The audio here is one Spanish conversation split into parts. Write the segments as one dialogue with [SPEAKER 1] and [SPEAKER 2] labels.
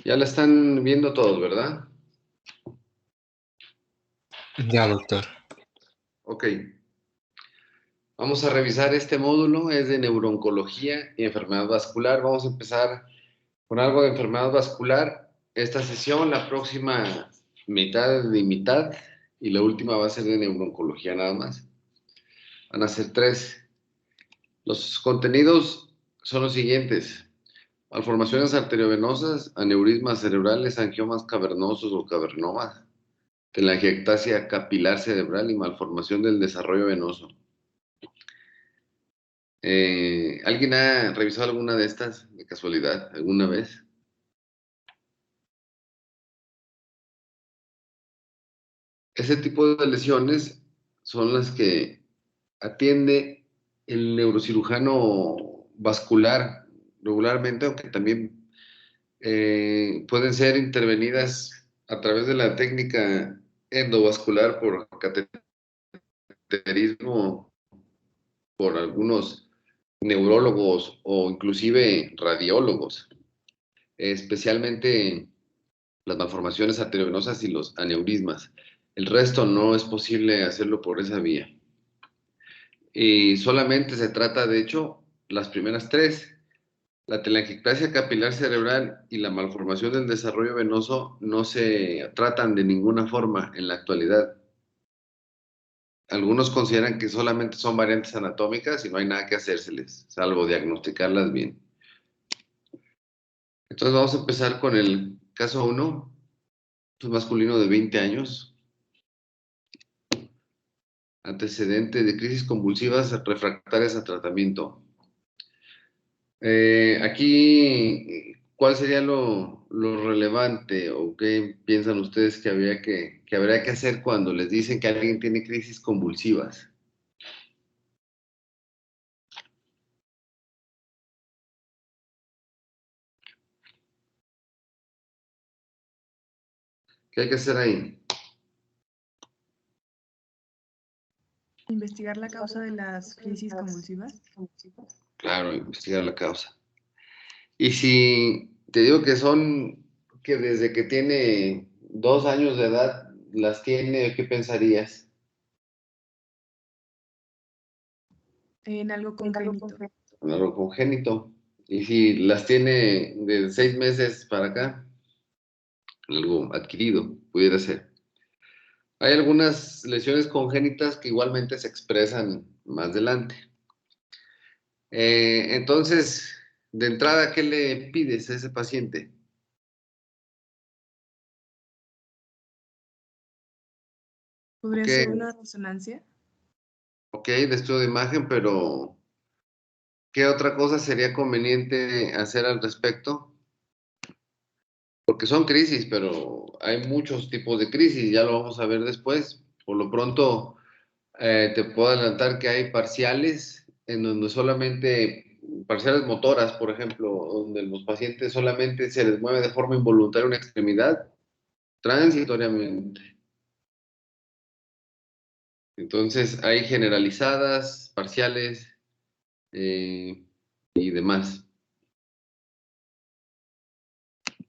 [SPEAKER 1] Ya la están viendo todos, ¿verdad?
[SPEAKER 2] Ya, doctor.
[SPEAKER 1] Ok. Vamos a revisar este módulo, es de neurooncología y enfermedad vascular. Vamos a empezar con algo de enfermedad vascular. Esta sesión, la próxima mitad y mitad, y la última va a ser de neurooncología nada más. Van a ser tres. Los contenidos son los siguientes: malformaciones arteriovenosas, aneurismas cerebrales, angiomas cavernosos o cavernomas, telangiectasia capilar cerebral y malformación del desarrollo venoso. ¿Alguien ha revisado alguna de estas de casualidad alguna vez? Ese tipo de lesiones son las que atiende el neurocirujano vascular regularmente, aunque también pueden ser intervenidas a través de la técnica endovascular por cateterismo, por algunos neurólogos o inclusive radiólogos, especialmente las malformaciones arteriovenosas y los aneurismas. El resto no es posible hacerlo por esa vía. Y solamente se trata, de hecho, las primeras tres. La telangiectasia capilar cerebral y la malformación del desarrollo venoso no se tratan de ninguna forma en la actualidad. Algunos consideran que solamente son variantes anatómicas y no hay nada que hacérseles, salvo diagnosticarlas bien. Entonces vamos a empezar con el caso 1, un masculino de 20 años, antecedente de crisis convulsivas refractarias a tratamiento. Aquí, ¿cuál sería lo relevante o qué piensan ustedes que habría que hacer cuando les dicen que alguien tiene crisis convulsivas? ¿Qué hay que hacer ahí?
[SPEAKER 3] Investigar la causa de las crisis convulsivas.
[SPEAKER 1] Claro, investigar la causa. Y si te digo que desde que tiene 2 años de edad las tiene, ¿qué pensarías?
[SPEAKER 3] En algo congénito.
[SPEAKER 1] Algo congénito. Y si las tiene de 6 meses para acá, algo adquirido, pudiera ser. Hay algunas lesiones congénitas que igualmente se expresan más adelante. Entonces, de entrada, ¿qué le pides a ese paciente?
[SPEAKER 3] ¿Podría
[SPEAKER 1] Ok,
[SPEAKER 3] ser una resonancia?
[SPEAKER 1] ok, de estudio de imagen, pero ¿qué otra cosa sería conveniente hacer al respecto? Porque son crisis, pero hay muchos tipos de crisis, ya lo vamos a ver después. Por lo pronto, te puedo adelantar que hay parciales en donde solamente, parciales motoras, por ejemplo, donde los pacientes solamente se les mueve de forma involuntaria una extremidad transitoriamente. Entonces, hay generalizadas, parciales y demás.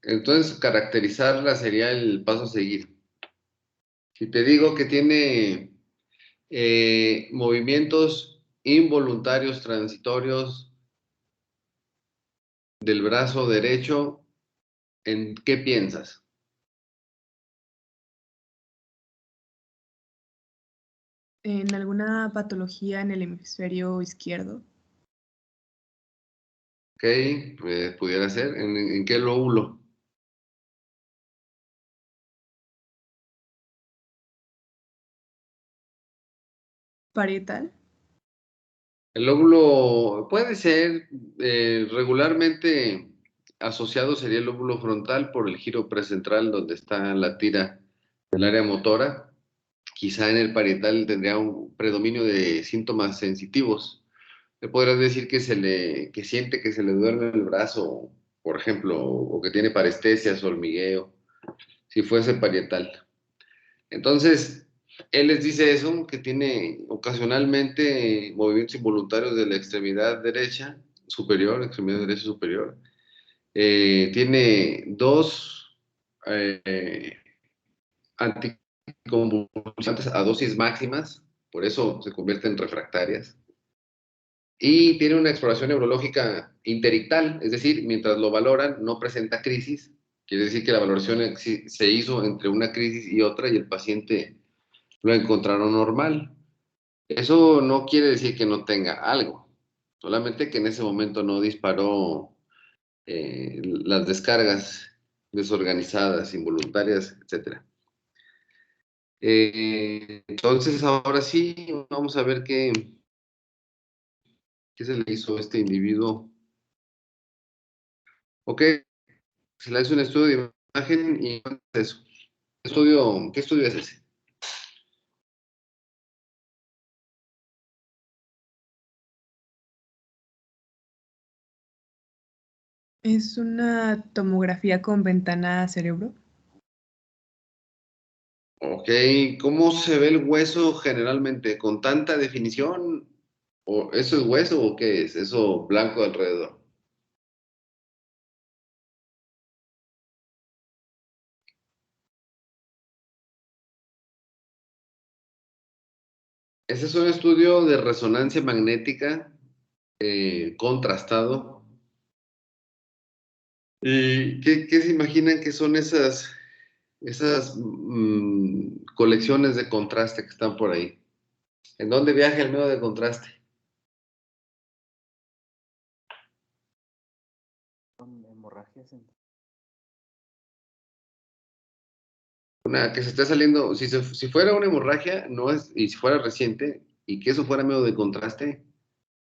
[SPEAKER 1] Entonces, caracterizarla sería el paso a seguir. Si te digo que tiene movimientos involuntarios transitorios del brazo derecho, ¿en qué piensas?
[SPEAKER 3] En alguna patología en el hemisferio izquierdo.
[SPEAKER 1] Ok, pues pudiera ser. ¿En qué lóbulo?
[SPEAKER 3] Parietal.
[SPEAKER 1] El lóbulo puede ser regularmente asociado, sería el lóbulo frontal por el giro precentral donde está la tira del área motora. Quizá en el parietal tendría un predominio de síntomas sensitivos. Le podrás decir que siente que se le duerme el brazo, por ejemplo, o que tiene parestesias, hormigueo, si fuese parietal. Entonces, él les dice eso, que tiene ocasionalmente movimientos involuntarios de la extremidad derecha superior, extremidad derecha superior, Tiene dos anticonvulsivantes a dosis máximas, por eso se convierten en refractarias. Y tiene una exploración neurológica interictal, es decir, mientras lo valoran no presenta crisis, quiere decir que la valoración se hizo entre una crisis y otra y el paciente lo encontraron normal. Eso no quiere decir que no tenga algo, solamente que en ese momento no disparó las descargas desorganizadas, involuntarias, etc. Entonces, ahora sí, vamos a ver qué se le hizo a este individuo. Ok, se le hace un estudio de imagen y eso. ¿Qué estudio es ese?
[SPEAKER 3] ¿Es una tomografía con ventana a cerebro?
[SPEAKER 1] Ok, ¿cómo se ve el hueso generalmente? ¿Con tanta definición? ¿O eso es hueso o qué es? Eso blanco alrededor. Ese es un estudio de resonancia magnética contrastado. ¿Y qué se imaginan que son esas colecciones de contraste que están por ahí? ¿En dónde viaja el medio de contraste?
[SPEAKER 2] Son hemorragias.
[SPEAKER 1] Una que se está saliendo, si fuera una hemorragia, no es, y si fuera reciente, y que eso fuera medio de contraste,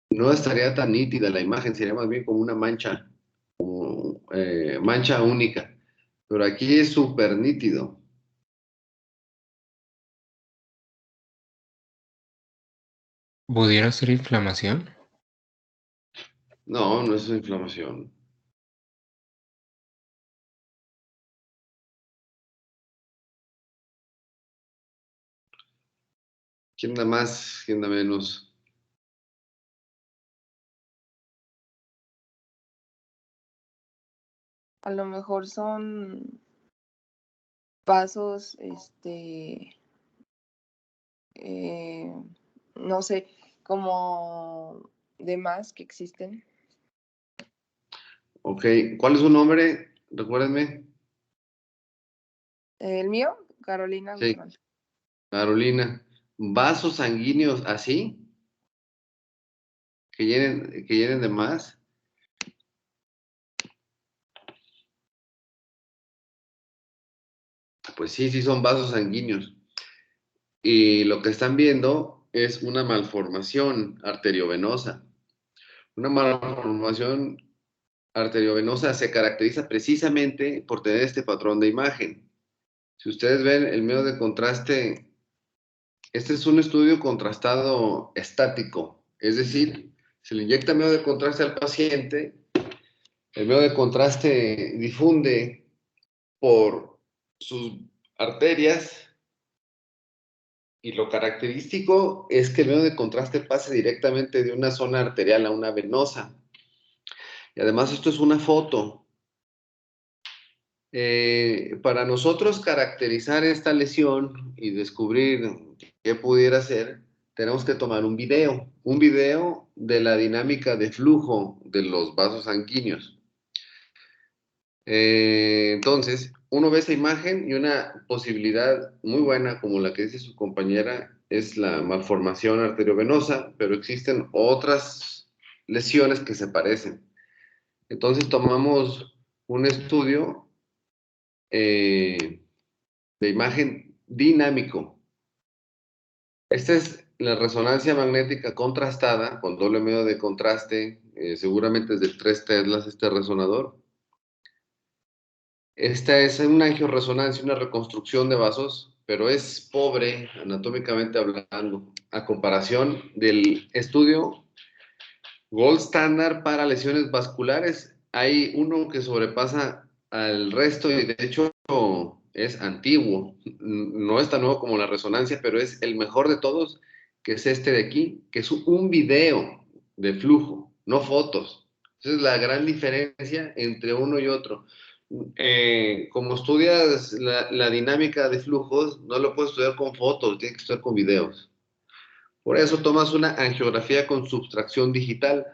[SPEAKER 1] no estaría tan nítida la imagen, sería más bien como una mancha, como mancha única. Pero aquí es súper nítido.
[SPEAKER 4] ¿Pudiera ser inflamación?
[SPEAKER 1] No, no es una inflamación. ¿Quién da más? ¿Quién da menos?
[SPEAKER 5] A lo mejor son pasos, eh, no sé, como de más que existen.
[SPEAKER 1] Ok, ¿cuál es su nombre? Recuérdenme.
[SPEAKER 5] El mío, Carolina
[SPEAKER 1] Sí,
[SPEAKER 5] Guzmán.
[SPEAKER 1] Carolina. ¿Vasos sanguíneos así? ¿Que llenen de más? Pues sí, sí son vasos sanguíneos. Y lo que están viendo es una malformación arteriovenosa. Una malformación arteriovenosa se caracteriza precisamente por tener este patrón de imagen. Si ustedes ven el medio de contraste, este es un estudio contrastado estático, es decir, se le inyecta medio de contraste al paciente, el medio de contraste difunde por sus arterias y lo característico es que el medio de contraste pase directamente de una zona arterial a una venosa. Y además esto es una foto. Para nosotros caracterizar esta lesión y descubrir qué pudiera ser, tenemos que tomar un video de la dinámica de flujo de los vasos sanguíneos. Entonces, uno ve esa imagen y una posibilidad muy buena, como la que dice su compañera, es la malformación arteriovenosa, pero existen otras lesiones que se parecen. Entonces, tomamos un estudio de imagen dinámico. Esta es la resonancia magnética contrastada con doble medio de contraste, seguramente es de 3 teslas este resonador. Esta es una angioresonancia, una reconstrucción de vasos, pero es pobre anatómicamente hablando, a comparación del estudio Gold Standard para lesiones vasculares. Hay uno que sobrepasa al resto y de hecho es antiguo, no es tan nuevo como la resonancia, pero es el mejor de todos, que es este de aquí, que es un video de flujo, no fotos. Esa es la gran diferencia entre uno y otro. Como estudias la dinámica de flujos, no lo puedes estudiar con fotos, tienes que estudiar con videos. Por eso tomas una angiografía con subtracción digital.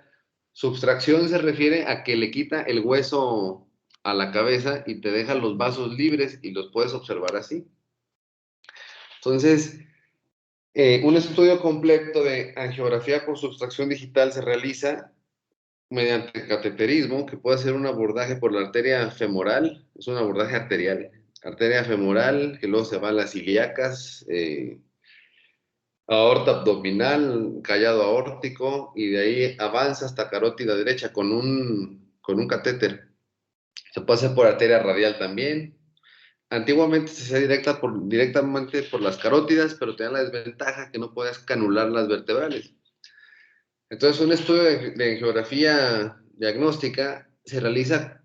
[SPEAKER 1] Subtracción se refiere a que le quita el hueso a la cabeza y te deja los vasos libres y los puedes observar así. Entonces, un estudio completo de angiografía por subtracción digital se realiza mediante cateterismo, que puede ser un abordaje por la arteria femoral, es un abordaje arterial. Arteria femoral, que luego se va a las ilíacas, aorta abdominal, callado aórtico, y de ahí avanza hasta carótida derecha con un catéter. Se puede hacer por arteria radial también. Antiguamente se hacía directamente por las carótidas, pero tenía la desventaja que no podías canular las vertebrales. Entonces, un estudio de geografía diagnóstica se realiza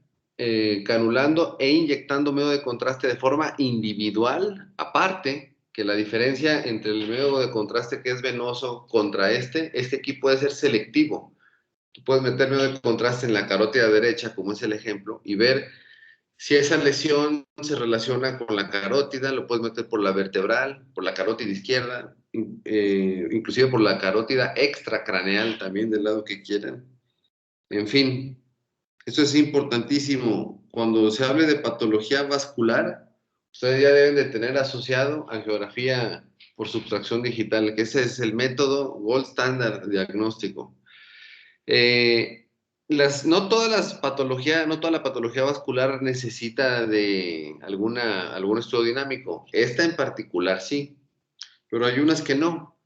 [SPEAKER 1] canulando e inyectando medio de contraste de forma individual, aparte que la diferencia entre el medio de contraste que es venoso contra este es que aquí puede ser selectivo. Tú puedes meter medio de contraste en la carótida derecha, como es el ejemplo, y ver si esa lesión se relaciona con la carótida, lo puedes meter por la vertebral, por la carótida izquierda, inclusive por la carótida extracraneal también del lado que quieran. En fin, eso es importantísimo. Cuando se hable de patología vascular, ustedes ya deben de tener asociado angiografía por subtracción digital, que ese es el método gold standard diagnóstico. No toda la patología vascular necesita de algún estudio dinámico. Esta en particular sí, pero hay unas que no,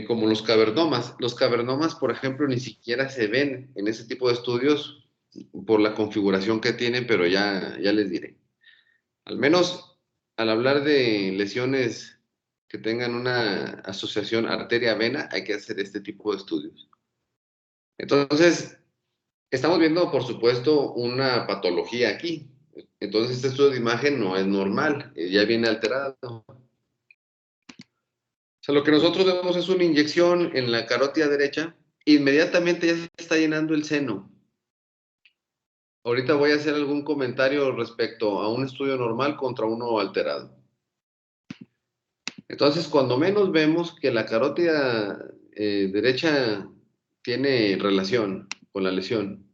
[SPEAKER 1] como los cavernomas. Los cavernomas, por ejemplo, ni siquiera se ven en ese tipo de estudios por la configuración que tienen, pero ya les diré. Al menos al hablar de lesiones que tengan una asociación arteria-vena, hay que hacer este tipo de estudios. Entonces, estamos viendo, por supuesto, una patología aquí. Entonces, este estudio de imagen no es normal, ya viene alterado. O sea, lo que nosotros vemos es una inyección en la carótida derecha, inmediatamente ya se está llenando el seno. Ahorita voy a hacer algún comentario respecto a un estudio normal contra uno alterado. Entonces, cuando menos vemos que la carótida derecha tiene relación con la lesión.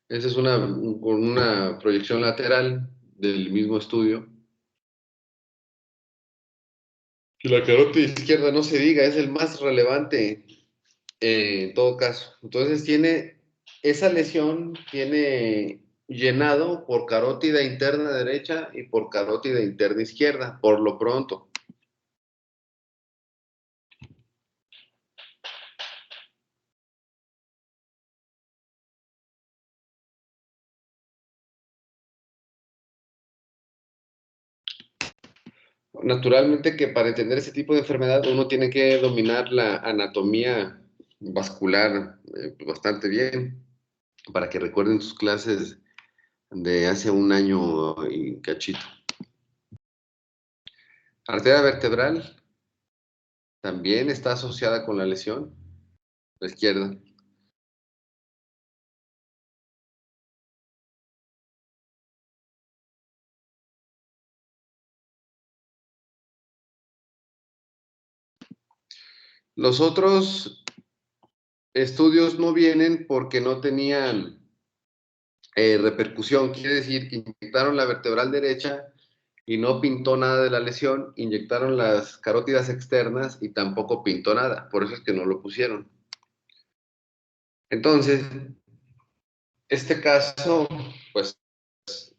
[SPEAKER 1] Esa es una proyección lateral del mismo estudio. Y la carótida izquierda, no se diga, es el más relevante en todo caso. Entonces esa lesión tiene llenado por carótida interna derecha y por carótida interna izquierda, por lo pronto. Naturalmente que para entender ese tipo de enfermedad uno tiene que dominar la anatomía vascular bastante bien, para que recuerden sus clases de hace un año y cachito. Arteria vertebral también está asociada con la lesión, la izquierda. Los otros estudios no vienen porque no tenían repercusión, quiere decir que inyectaron la vertebral derecha y no pintó nada de la lesión, inyectaron las carótidas externas y tampoco pintó nada, por eso es que no lo pusieron. Entonces, este caso, pues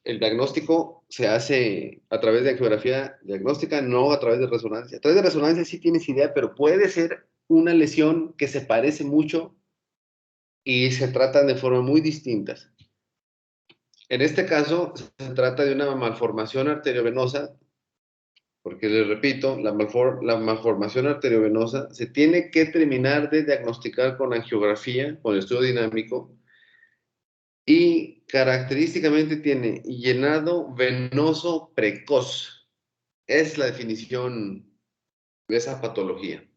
[SPEAKER 1] el diagnóstico se hace a través de angiografía diagnóstica, no a través de resonancia. A través de resonancia sí tienes idea, pero puede ser una lesión que se parece mucho y se tratan de forma muy distintas. En este caso, se trata de una malformación arteriovenosa, porque les repito, la malformación arteriovenosa se tiene que terminar de diagnosticar con angiografía, con estudio dinámico, y característicamente tiene llenado venoso precoz. Es la definición de esa patología.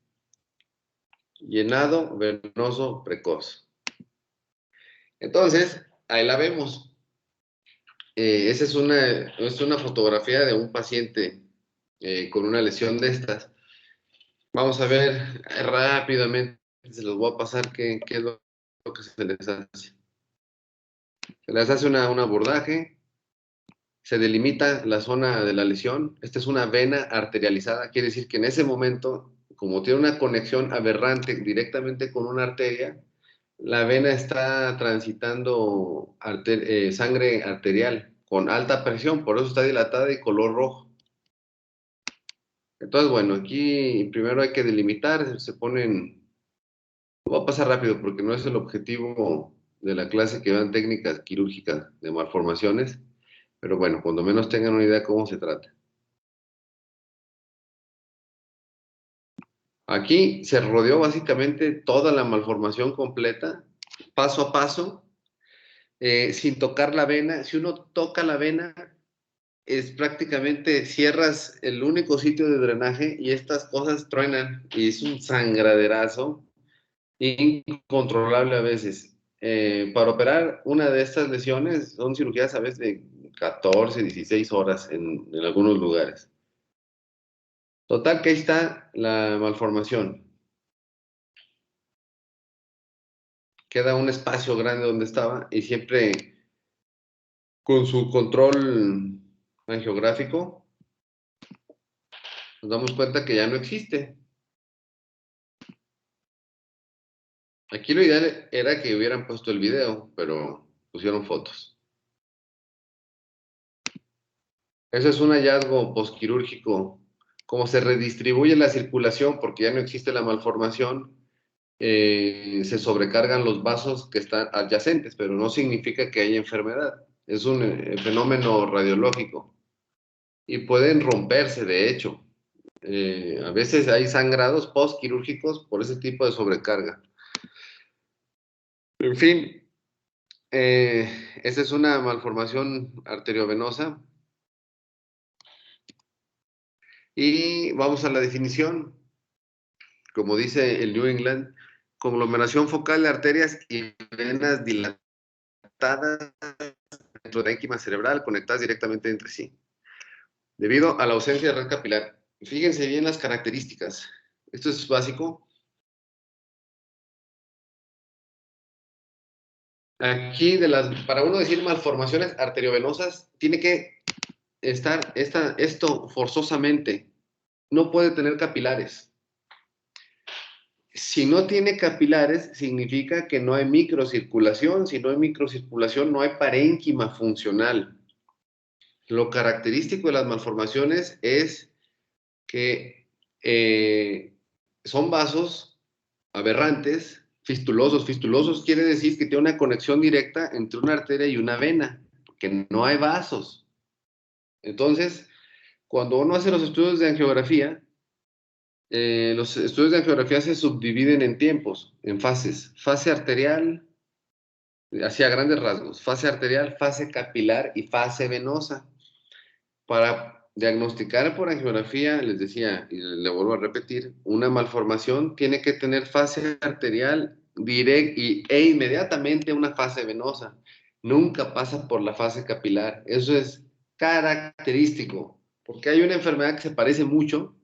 [SPEAKER 1] Llenado venoso precoz. Entonces, ahí la vemos. Esa es una fotografía de un paciente con una lesión de estas. Vamos a ver rápidamente, se los voy a pasar qué es lo que se les hace. Se les hace un abordaje, se delimita la zona de la lesión. Esta es una vena arterializada, quiere decir que en ese momento, como tiene una conexión aberrante directamente con una arteria, la vena está transitando sangre arterial con alta presión, por eso está dilatada y color rojo. Entonces, bueno, aquí primero hay que delimitar, se ponen, lo voy a pasar rápido porque no es el objetivo de la clase que vean técnicas quirúrgicas de malformaciones, pero bueno, cuando menos tengan una idea de cómo se trata. Aquí se rodeó básicamente toda la malformación completa, paso a paso, sin tocar la vena. Si uno toca la vena, es prácticamente cierras el único sitio de drenaje y estas cosas truenan y es un sangraderazo incontrolable a veces. Para operar una de estas lesiones son cirugías a veces de 14, 16 horas en algunos lugares. Total, que ahí está la malformación. Queda un espacio grande donde estaba y siempre con su control angiográfico nos damos cuenta que ya no existe. Aquí lo ideal era que hubieran puesto el video, pero pusieron fotos. Ese es un hallazgo posquirúrgico. Como se redistribuye la circulación porque ya no existe la malformación, se sobrecargan los vasos que están adyacentes, pero no significa que haya enfermedad. Es un fenómeno radiológico. Y pueden romperse, de hecho. A veces hay sangrados postquirúrgicos por ese tipo de sobrecarga. En fin, esa es una malformación arteriovenosa. Y vamos a la definición. Como dice el New England, conglomeración focal de arterias y venas dilatadas dentro de ínquima cerebral conectadas directamente entre sí. Debido a la ausencia de red capilar. Fíjense bien las características. Esto es básico. Aquí, para uno decir malformaciones arteriovenosas, tiene que estar esto forzosamente. No puede tener capilares. Si no tiene capilares, significa que no hay microcirculación. Si no hay microcirculación, no hay parénquima funcional. Lo característico de las malformaciones es que son vasos aberrantes, fistulosos. Fistulosos quiere decir que tiene una conexión directa entre una arteria y una vena, que no hay vasos. Entonces, cuando uno hace los estudios de angiografía, los estudios de angiografía se subdividen en tiempos, en fases. Fase arterial, hacia grandes rasgos, fase arterial, fase capilar y fase venosa. Para diagnosticar por angiografía, les decía, y le vuelvo a repetir, una malformación tiene que tener fase arterial directa e inmediatamente una fase venosa. Nunca pasa por la fase capilar. Eso es característico, porque hay una enfermedad que se parece mucho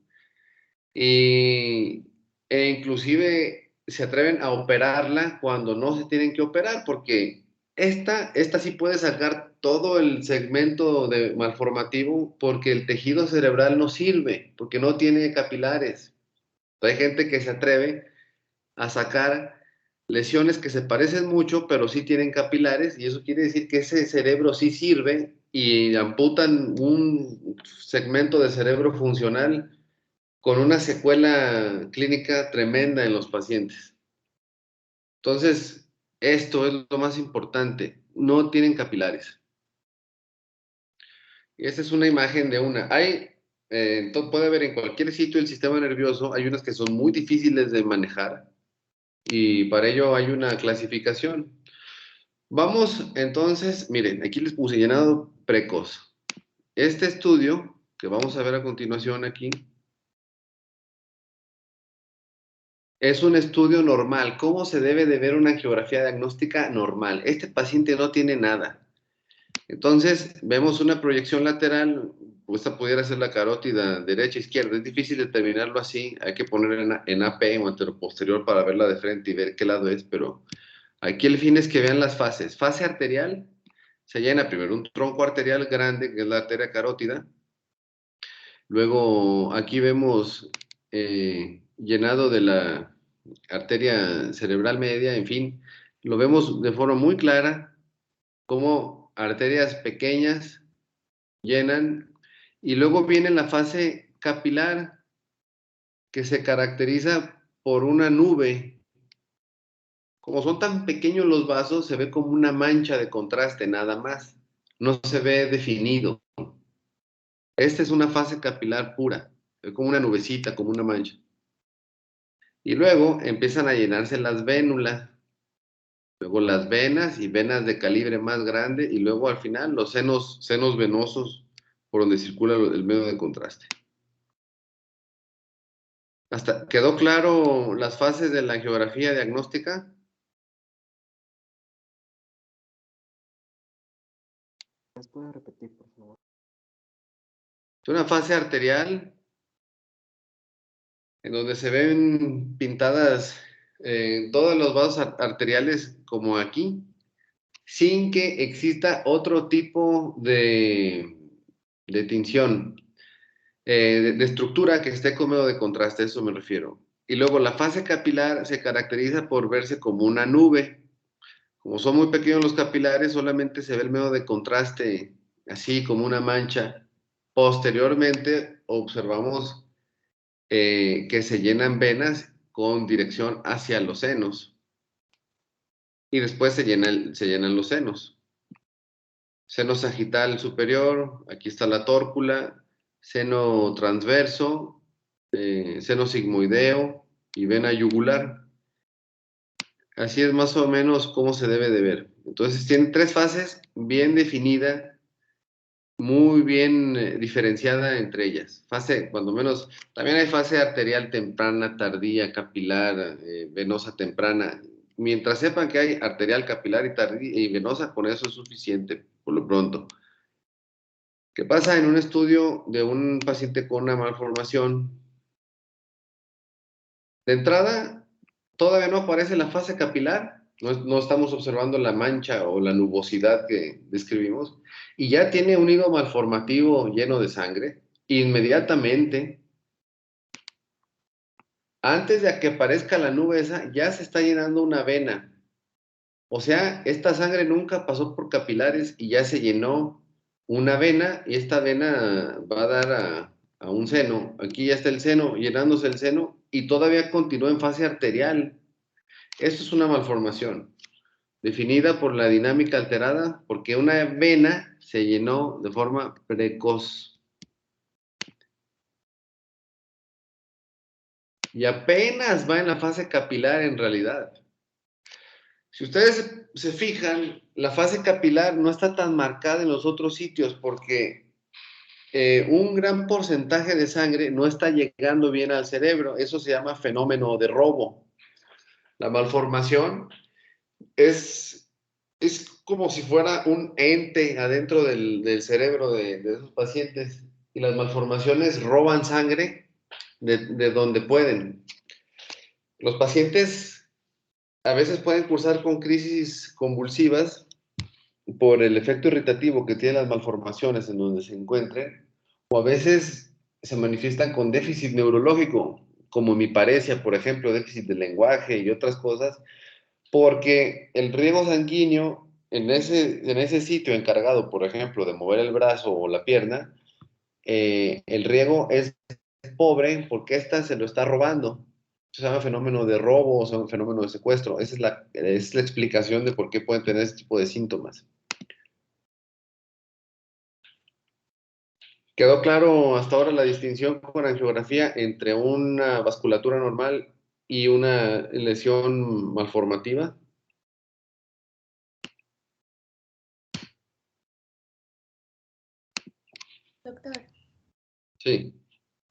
[SPEAKER 1] e inclusive se atreven a operarla cuando no se tienen que operar, porque esta sí puede sacar todo el segmento de malformativo porque el tejido cerebral no sirve, porque no tiene capilares. Hay gente que se atreve a sacar lesiones que se parecen mucho, pero sí tienen capilares, y eso quiere decir que ese cerebro sí sirve y amputan un segmento de cerebro funcional con una secuela clínica tremenda en los pacientes. Entonces, esto es lo más importante. No tienen capilares. Y esta es una imagen de una. Puede haber en cualquier sitio del sistema nervioso, hay unas que son muy difíciles de manejar y para ello hay una clasificación. Vamos entonces, miren, aquí les puse llenado precoz. Este estudio, que vamos a ver a continuación aquí, es un estudio normal. ¿Cómo se debe de ver una angiografía diagnóstica normal? Este paciente no tiene nada. Entonces, vemos una proyección lateral, pues esta pudiera ser la carótida derecha-izquierda. Es difícil determinarlo así, hay que poner en AP o anteroposterior para verla de frente y ver qué lado es, pero aquí el fin es que vean las fases. Fase arterial, se llena primero un tronco arterial grande, que es la arteria carótida. Luego, aquí vemos llenado de la arteria cerebral media, en fin, lo vemos de forma muy clara, como arterias pequeñas llenan, y luego viene la fase capilar, que se caracteriza por una nube. Como son tan pequeños los vasos, se ve como una mancha de contraste nada más, no se ve definido. Esta es una fase capilar pura, es como una nubecita, como una mancha. Y luego empiezan a llenarse las vénulas, luego las venas y venas de calibre más grande, y luego al final los senos venosos por donde circula el medio de contraste. ¿Hasta quedó claro las fases de la angiografía diagnóstica?
[SPEAKER 2] ¿Las puede repetir, por favor?
[SPEAKER 1] Es una fase arterial en donde se ven pintadas todos los vasos arteriales como aquí, sin que exista otro tipo de tinción, de estructura que esté con medio de contraste, a eso me refiero. Y luego la fase capilar se caracteriza por verse como una nube. Como son muy pequeños los capilares, solamente se ve el medio de contraste, así como una mancha. Posteriormente observamos que se llenan venas con dirección hacia los senos. Y después se llenan los senos. Seno sagital superior, aquí está la tórcula, seno transverso, seno sigmoideo y vena yugular. Así es más o menos cómo se debe de ver. Entonces tiene tres fases bien definidas, muy bien diferenciada entre ellas. Fase, cuando menos, también hay fase arterial temprana, tardía, capilar, venosa temprana. Mientras sepan que hay arterial, capilar y tardía y venosa, con eso es suficiente por lo pronto. ¿Qué pasa en un estudio de un paciente con una malformación? De entrada, todavía no aparece la fase capilar, no estamos observando la mancha o la nubosidad que describimos, y ya tiene un hilo malformativo lleno de sangre. Inmediatamente, antes de que aparezca la nube esa, ya se está llenando una vena. O sea, esta sangre nunca pasó por capilares y ya se llenó una vena, y esta vena va a dar a un seno. Aquí ya está el seno, llenándose el seno, y todavía continúa en fase arterial. Esto es una malformación, definida por la dinámica alterada, porque una vena se llenó de forma precoz. Y apenas va en la fase capilar en realidad. Si ustedes se fijan, la fase capilar no está tan marcada en los otros sitios porque un gran porcentaje de sangre no está llegando bien al cerebro. Eso se llama fenómeno de robo. La malformación es como si fuera un ente adentro cerebro de esos pacientes, y las malformaciones roban sangre de donde pueden. Los pacientes a veces pueden cursar con crisis convulsivas por el efecto irritativo que tienen las malformaciones en donde se encuentren, o a veces se manifiestan con déficit neurológico, como hemiparesia, por ejemplo, déficit de lenguaje y otras cosas, porque el riego sanguíneo en ese sitio encargado, por ejemplo, de mover el brazo o la pierna, el riego es pobre porque ésta se lo está robando. Se llama fenómeno de robo, o sea, un fenómeno de secuestro. Esa es la explicación de por qué pueden tener este tipo de síntomas. ¿Quedó claro hasta ahora la distinción con angiografía entre una vasculatura normal y una lesión malformativa?
[SPEAKER 6] Doctor,
[SPEAKER 1] Sí.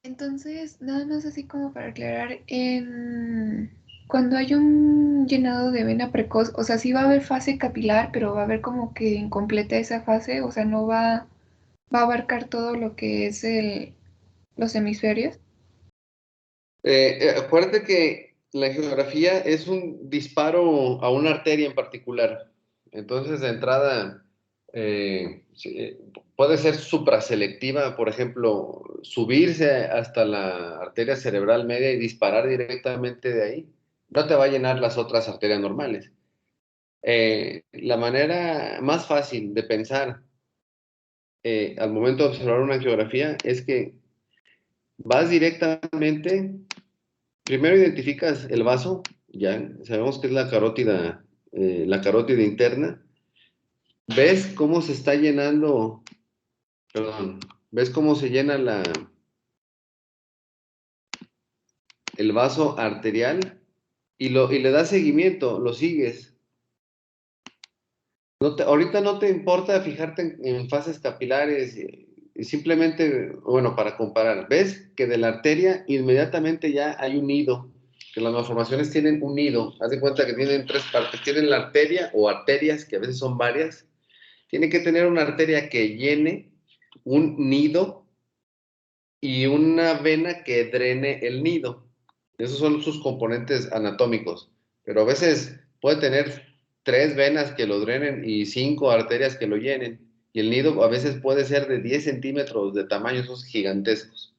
[SPEAKER 6] entonces, nada más así como para aclarar, en Cuando hay un llenado de vena precoz, o sea, sí va a haber fase capilar, pero va a haber como que incompleta esa fase, o sea, no va a abarcar todo lo que es los hemisferios.
[SPEAKER 1] Acuérdate que la angiografía es un disparo a una arteria en particular. Entonces, de entrada, sí, puede ser supraselectiva, por ejemplo, subirse hasta la arteria cerebral media y disparar directamente de ahí. No te va a llenar las otras arterias normales. La manera más fácil de pensar al momento de observar una angiografía es que vas directamente. Primero identificas el vaso, ya sabemos que es la carótida interna. Ves cómo se está llenando, perdón, ves cómo se llena el vaso arterial y le das seguimiento, lo sigues. Ahorita no te importa fijarte en fases capilares, y simplemente, bueno, para comparar, ves que de la arteria inmediatamente ya hay un nido, que las malformaciones tienen un nido. Haz de cuenta que tienen tres partes. Tienen la arteria o arterias, que a veces son varias. Tiene que tener una arteria que llene un nido y una vena que drene el nido. Esos son sus componentes anatómicos. Pero a veces puede tener 3 venas que lo drenen y 5 arterias que lo llenen. Y el nido a veces puede ser de 10 centímetros de tamaño, esos gigantescos.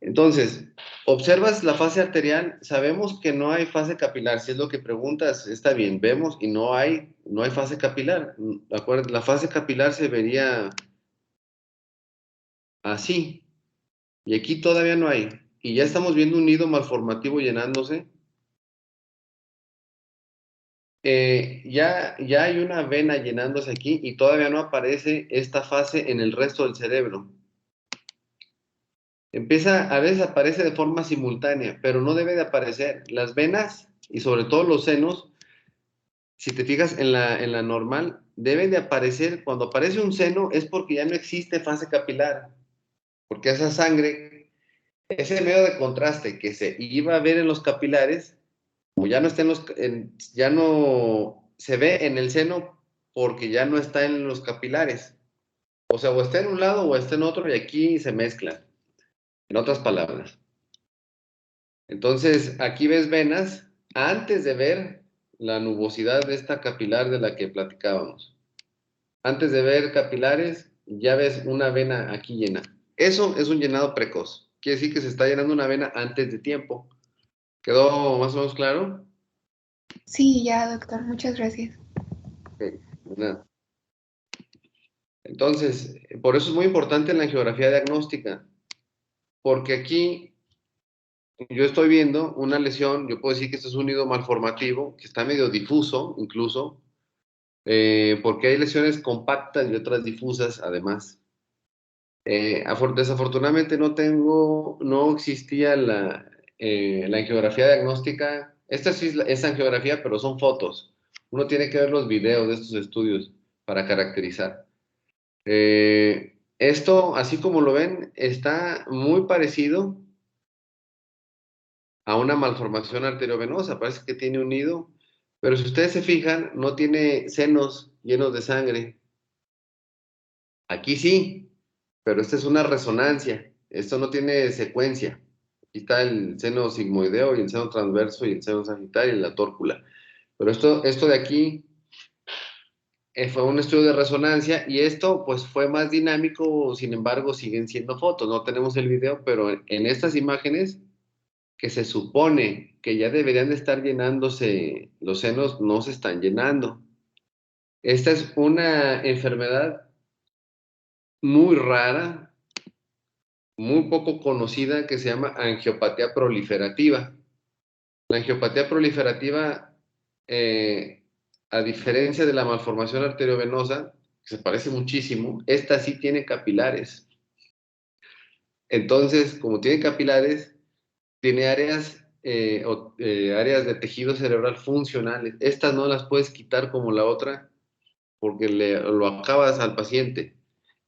[SPEAKER 1] Entonces, observas la fase arterial, sabemos que no hay fase capilar. Si es lo que preguntas, está bien, vemos y no hay fase capilar. ¿De acuerdo? La fase capilar se vería así. Y aquí todavía no hay. Y ya estamos viendo un nido malformativo llenándose. Ya hay una vena llenándose aquí y todavía no aparece esta fase en el resto del cerebro. A veces aparece de forma simultánea, pero no debe de aparecer. Las venas y sobre todo los senos, si te fijas en la normal, deben de aparecer. Cuando aparece un seno es porque ya no existe fase capilar, porque esa sangre, ese medio de contraste que se iba a ver en los capilares, como ya no está ya no se ve en el seno porque ya no está en los capilares. O sea, o está en un lado o está en otro y aquí se mezclan, en otras palabras. Entonces, aquí ves venas antes de ver la nubosidad de esta capilar de la que platicábamos. Antes de ver capilares, ya ves una vena aquí llena. Eso es un llenado precoz. Quiere decir que se está llenando una vena antes de tiempo. ¿Quedó más o menos claro?
[SPEAKER 6] Sí, ya, doctor, muchas gracias.
[SPEAKER 1] Ok, de nada. Entonces, por eso es muy importante la angiografía diagnóstica, porque aquí yo estoy viendo una lesión, yo puedo decir que esto es un nido malformativo, que está medio difuso incluso, porque hay lesiones compactas y otras difusas además. Desafortunadamente no existía la angiografía diagnóstica. Esta sí es angiografía, pero son fotos. Uno tiene que ver los videos de estos estudios para caracterizar. Esto, así como lo ven, está muy parecido a una malformación arteriovenosa. Parece que tiene un nido, pero si ustedes se fijan, no tiene senos llenos de sangre. Aquí sí, pero esta es una resonancia. Esto no tiene secuencia. Aquí está el seno sigmoideo y el seno transverso y el seno sagital y la tórcula. Pero esto de aquí fue un estudio de resonancia y esto pues fue más dinámico, sin embargo siguen siendo fotos. No tenemos el video, pero en estas imágenes que se supone que ya deberían de estar llenándose los senos, no se están llenando. Esta es una enfermedad muy rara, muy poco conocida, que se llama angiopatía proliferativa. La angiopatía proliferativa, a diferencia de la malformación arteriovenosa, que se parece muchísimo, esta sí tiene capilares. Entonces, como tiene capilares, tiene áreas de tejido cerebral funcionales. Estas no las puedes quitar como la otra porque lo acabas al paciente.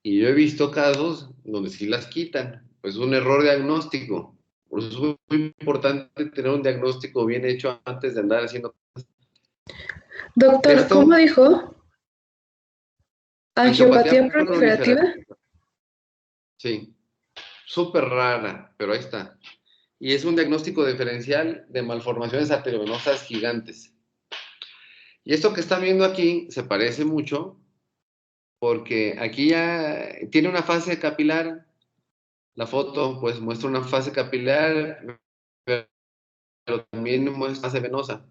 [SPEAKER 1] Y yo he visto casos donde sí las quitan. Pues es un error diagnóstico. Por eso es muy importante tener un diagnóstico bien hecho antes de andar haciendo
[SPEAKER 7] Doctor,
[SPEAKER 1] esto.
[SPEAKER 7] ¿cómo dijo?
[SPEAKER 1] Angiopatía
[SPEAKER 7] ¿Angiopatía proliferativa?
[SPEAKER 1] Sí, súper rara, pero ahí está. Y es un diagnóstico diferencial de malformaciones arteriovenosas gigantes. Y esto que están viendo aquí se parece mucho porque aquí ya tiene una fase capilar. La foto pues muestra una fase capilar, pero también muestra fase venosa.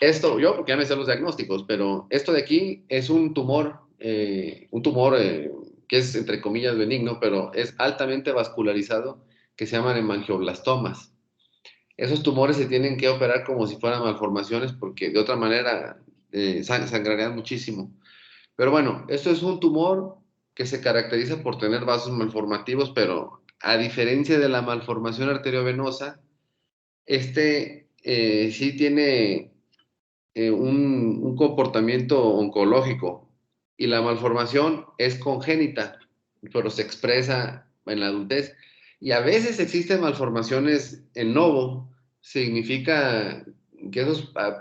[SPEAKER 1] Esto, yo porque ya me sé los diagnósticos, pero esto de aquí es un tumor que es entre comillas benigno, pero es altamente vascularizado, que se llaman hemangioblastomas. Esos tumores se tienen que operar como si fueran malformaciones porque de otra manera sangrarían muchísimo. Pero bueno, esto es un tumor que se caracteriza por tener vasos malformativos, pero a diferencia de la malformación arteriovenosa, sí tiene un comportamiento oncológico y la malformación es congénita, pero se expresa en la adultez. Y a veces existen malformaciones en novo, significa que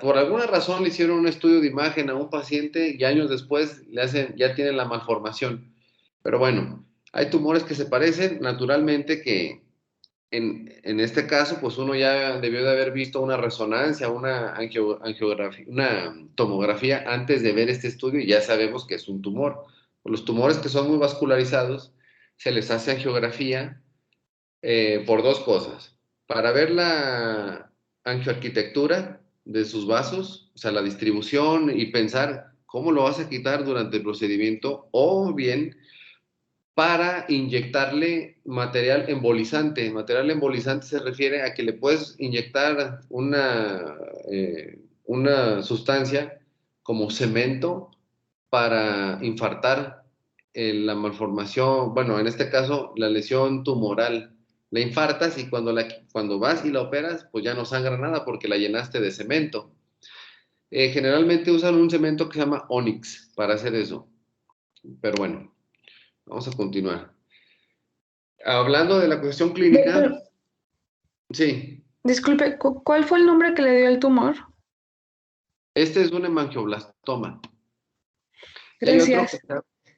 [SPEAKER 1] por alguna razón le hicieron un estudio de imagen a un paciente y años después ya tienen la malformación. Pero bueno, hay tumores que se parecen naturalmente que en este caso, pues uno ya debió de haber visto una resonancia, una angiografía, una tomografía antes de ver este estudio y ya sabemos que es un tumor. Los tumores que son muy vascularizados, se les hace angiografía por dos cosas. Para ver la angioarquitectura de sus vasos, o sea, la distribución y pensar cómo lo vas a quitar durante el procedimiento, o bien para inyectarle material embolizante. Material embolizante se refiere a que le puedes inyectar una sustancia como cemento para infartar la malformación, bueno, en este caso la lesión tumoral. La infartas y cuando vas y la operas, pues ya no sangra nada porque la llenaste de cemento. Generalmente usan un cemento que se llama Onyx para hacer eso. Pero bueno, vamos a continuar. Hablando de la cuestión clínica,
[SPEAKER 7] Doctor,
[SPEAKER 1] sí,
[SPEAKER 7] disculpe, ¿cuál fue el nombre que le dio el tumor?
[SPEAKER 1] este es un hemangioblastoma. Y
[SPEAKER 7] Gracias.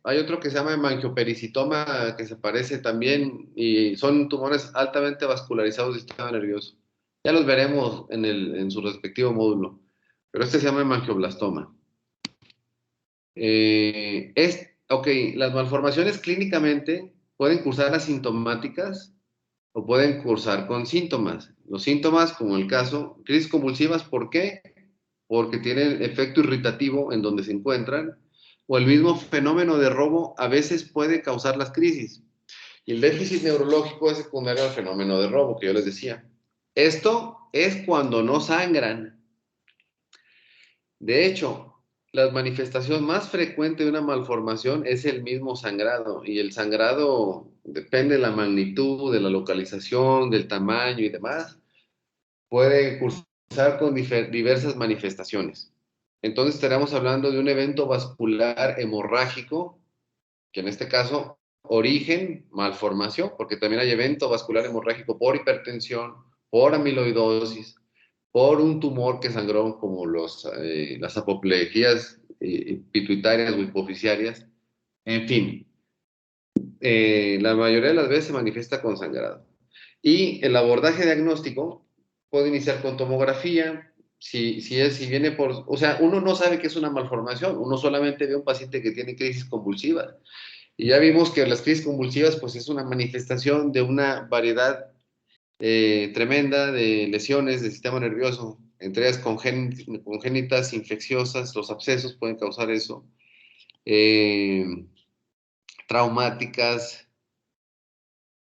[SPEAKER 1] hay otro que se llama hemangiopericitoma, que se parece también, y son tumores altamente vascularizados del sistema nervioso. Ya los veremos en su respectivo módulo, pero este se llama hemangioblastoma. Ok, las malformaciones clínicamente pueden cursar asintomáticas o pueden cursar con síntomas. Los síntomas, como el caso, crisis convulsivas, ¿por qué? Porque tienen efecto irritativo en donde se encuentran, o el mismo fenómeno de robo a veces puede causar las crisis. Y el déficit neurológico es secundario al fenómeno de robo, que yo les decía. Esto es cuando no sangran. De hecho, la manifestación más frecuente de una malformación es el mismo sangrado, y el sangrado depende de la magnitud, de la localización, del tamaño y demás. Puede cursar con diversas manifestaciones. Entonces estaremos hablando de un evento vascular hemorrágico, que en este caso, origen, malformación, porque también hay evento vascular hemorrágico por hipertensión, por amiloidosis, por un tumor que sangró como las apoplejías pituitarias o hipofisiarias. En fin, la mayoría de las veces se manifiesta con sangrado. Y el abordaje diagnóstico puede iniciar con tomografía, si viene por, o sea, uno no sabe que es una malformación, uno solamente ve a un paciente que tiene crisis convulsivas. Y ya vimos que las crisis convulsivas, pues es una manifestación de una variedad tremenda de lesiones del sistema nervioso, entre ellas congénitas, infecciosas, los abscesos pueden causar eso, traumáticas,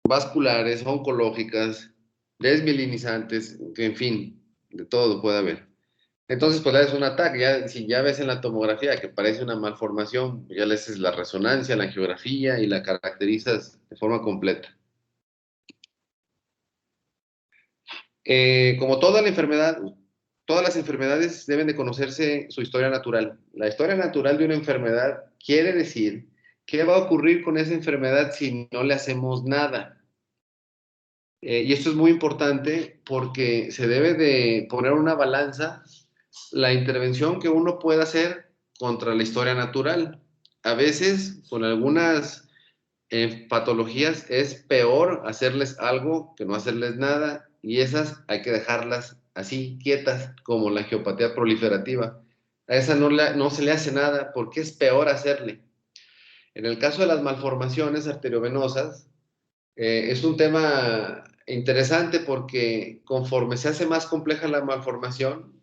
[SPEAKER 1] vasculares, oncológicas, desmielinizantes, en fin, de todo puede haber. Entonces, pues le das un ataque, si ya ves en la tomografía que parece una malformación, ya le haces la resonancia, la angiografía y la caracterizas de forma completa. Como toda la enfermedad, todas las enfermedades deben de conocerse su historia natural. La historia natural de una enfermedad quiere decir qué va a ocurrir con esa enfermedad si no le hacemos nada. Y esto es muy importante porque se debe de poner una balanza la intervención que uno pueda hacer contra la historia natural. A veces, con algunas patologías, es peor hacerles algo que no hacerles nada, y esas hay que dejarlas así, quietas, como la angiopatía proliferativa. A esa no se le hace nada porque es peor hacerle. En el caso de las malformaciones arteriovenosas, es un tema interesante porque conforme se hace más compleja la malformación,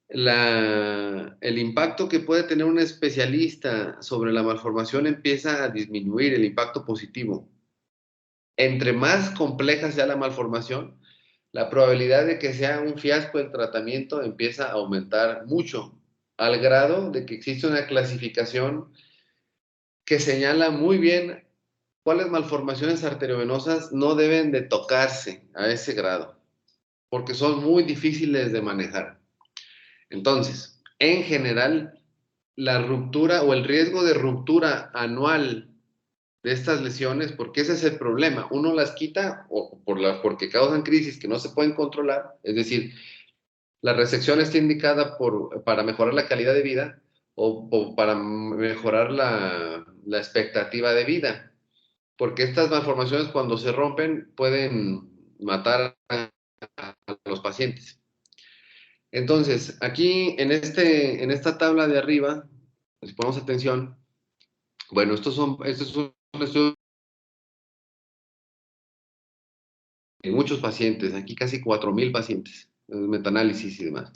[SPEAKER 1] el impacto que puede tener un especialista sobre la malformación empieza a disminuir, el impacto positivo. Entre más compleja sea la malformación, la probabilidad de que sea un fiasco el tratamiento empieza a aumentar mucho, al grado de que existe una clasificación que señala muy bien cuáles malformaciones arteriovenosas no deben de tocarse a ese grado, porque son muy difíciles de manejar. Entonces, en general, la ruptura o el riesgo de ruptura anual de estas lesiones, porque ese es el problema, uno las quita porque causan crisis que no se pueden controlar, es decir, la resección está indicada para mejorar la calidad de vida o para mejorar la expectativa de vida, porque estas malformaciones cuando se rompen pueden matar a los pacientes. Entonces, aquí en esta tabla de arriba, si ponemos atención, bueno, estos son estudios de muchos pacientes, aquí casi 4,000 pacientes, metaanálisis y demás.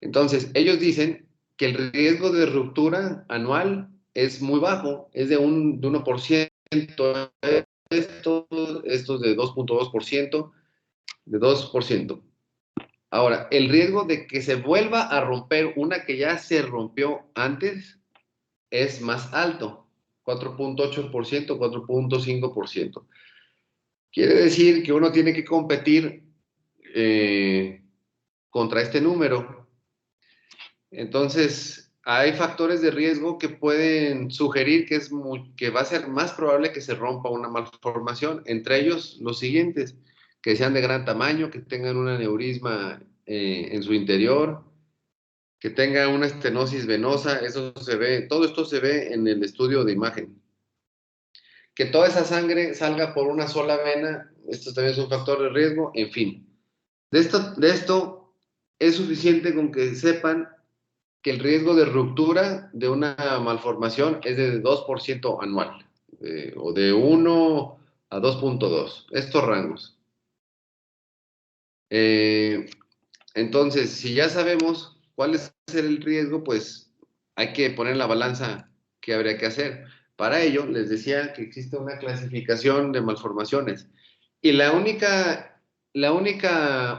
[SPEAKER 1] Entonces, ellos dicen que el riesgo de ruptura anual es muy bajo, es de 1%, estos de 2.2%, de 2%. Ahora, el riesgo de que se vuelva a romper una que ya se rompió antes es más alto, 4.8%, 4.5%. Quiere decir que uno tiene que competir contra este número. Entonces, hay factores de riesgo que pueden sugerir que va a ser más probable que se rompa una malformación, entre ellos los siguientes: que sean de gran tamaño, que tengan un aneurisma en su interior, que tenga una estenosis venosa, todo esto se ve en el estudio de imagen. Que toda esa sangre salga por una sola vena, esto también es un factor de riesgo, en fin. De esto es suficiente con que sepan que el riesgo de ruptura de una malformación es de 2% anual, o de 1 a 2.2, estos rangos. Entonces, si ya sabemos cuál es el riesgo, pues hay que poner en la balanza qué habría que hacer. Para ello, les decía que existe una clasificación de malformaciones. Y la única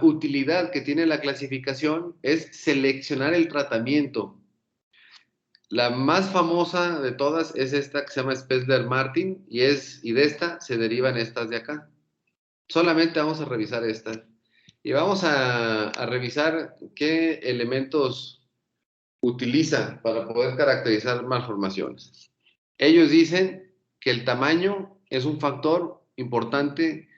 [SPEAKER 1] utilidad que tiene la clasificación es seleccionar el tratamiento. La más famosa de todas es esta que se llama Spetzler-Martin, y de esta se derivan estas de acá. Solamente vamos a revisar estas. Y vamos a revisar qué elementos utiliza para poder caracterizar malformaciones. Ellos dicen que el tamaño es un factor importante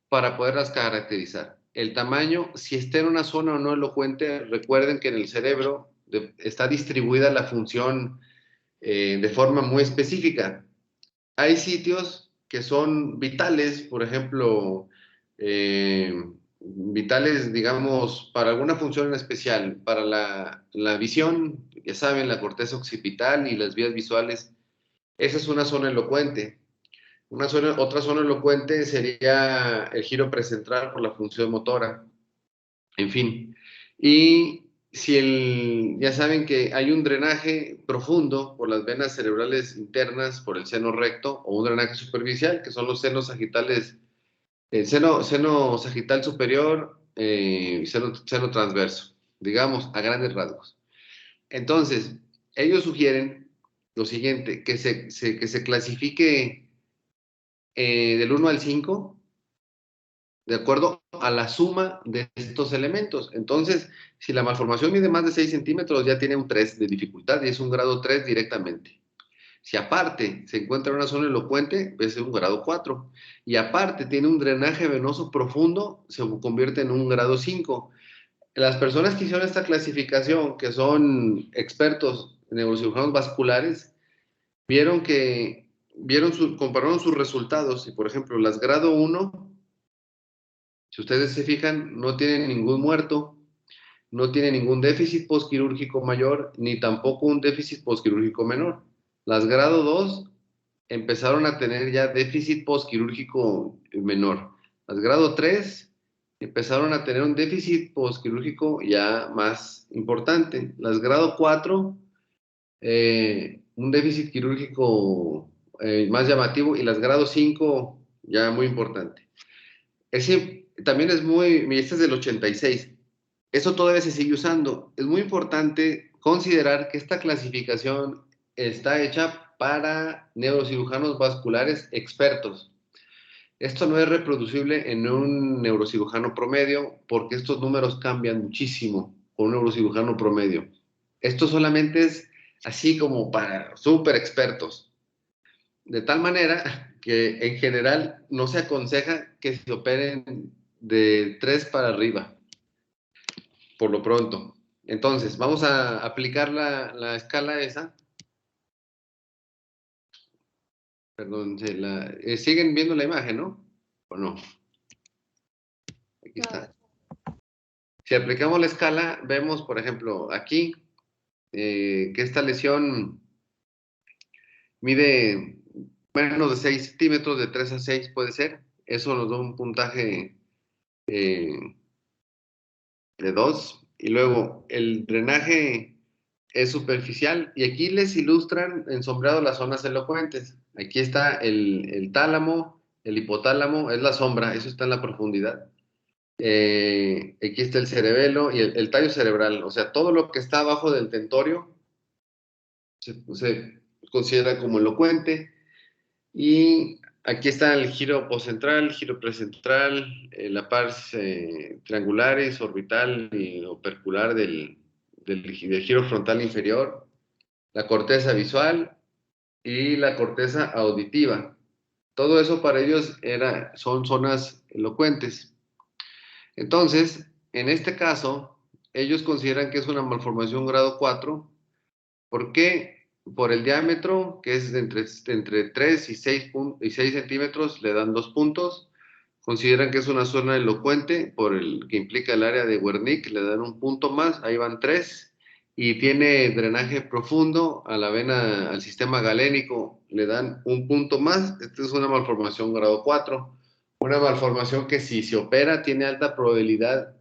[SPEAKER 1] para poderlas caracterizar. El tamaño, si está en una zona no elocuente, recuerden que en el cerebro está distribuida la función de forma muy específica. Hay sitios que son vitales, por ejemplo, vitales, digamos, para alguna función en especial, para la visión, ya saben, la corteza occipital y las vías visuales. Esa es una zona elocuente. Otra zona elocuente sería el giro precentral por la función motora. En fin. Y ya saben que hay un drenaje profundo por las venas cerebrales internas, por el seno recto, o un drenaje superficial, que son los senos sagitales, el seno sagital superior y seno transverso, digamos, a grandes rasgos. Entonces, ellos sugieren lo siguiente: que se clasifique del 1 al 5, de acuerdo a la suma de estos elementos. Entonces, si la malformación mide más de 6 centímetros, ya tiene un 3 de dificultad y es un grado 3 directamente. Si aparte se encuentra en una zona elocuente, es un grado 4. Y aparte tiene un drenaje venoso profundo, se convierte en un grado 5. Las personas que hicieron esta clasificación, que son expertos neurocirujanos vasculares, compararon sus resultados y, por ejemplo, las grado 1, si ustedes se fijan, no tienen ningún muerto, no tienen ningún déficit postquirúrgico mayor, ni tampoco un déficit postquirúrgico menor. Las grado 2 empezaron a tener ya déficit postquirúrgico menor. Las grado 3 empezaron a tener un déficit postquirúrgico ya más importante. Las grado 4, un déficit quirúrgico más llamativo, y las grado 5 ya muy importante. También es este es del 86. Eso todavía se sigue usando. Es muy importante considerar que esta clasificación está hecha para neurocirujanos vasculares expertos. Esto no es reproducible en un neurocirujano promedio porque estos números cambian muchísimo con un neurocirujano promedio. Esto solamente es así como para súper expertos. De tal manera que en general no se aconseja que se operen de 3 para arriba, por lo pronto. Entonces, vamos a aplicar la escala esa. Perdón, ¿siguen viendo la imagen, no? ¿O no? Aquí está. Si aplicamos la escala, vemos, por ejemplo, aquí, que esta lesión mide menos de 6 centímetros, de 3 a 6 puede ser. Eso nos da un puntaje de 2. Y luego el drenaje es superficial. Y aquí les ilustran en sombreado las zonas elocuentes. Aquí está el tálamo, el hipotálamo, es la sombra, eso está en la profundidad. Aquí está el cerebelo y el tallo cerebral. O sea, todo lo que está abajo del tentorio se considera como elocuente. Y aquí está el giro poscentral, giro precentral, la pars triangularis, orbital y opercular del giro frontal inferior, la corteza visual y la corteza auditiva. Todo eso para ellos son zonas elocuentes. Entonces, en este caso, ellos consideran que es una malformación grado 4. ¿Por qué? Por el diámetro, que es entre 3 y 6 centímetros, le dan 2 puntos. Consideran que es una zona elocuente, por el que implica el área de Wernicke, le dan un punto más, ahí van 3. Y tiene drenaje profundo a la vena, al sistema galénico, le dan un punto más. Esta es una malformación grado 4. Una malformación que, si se opera, tiene alta probabilidad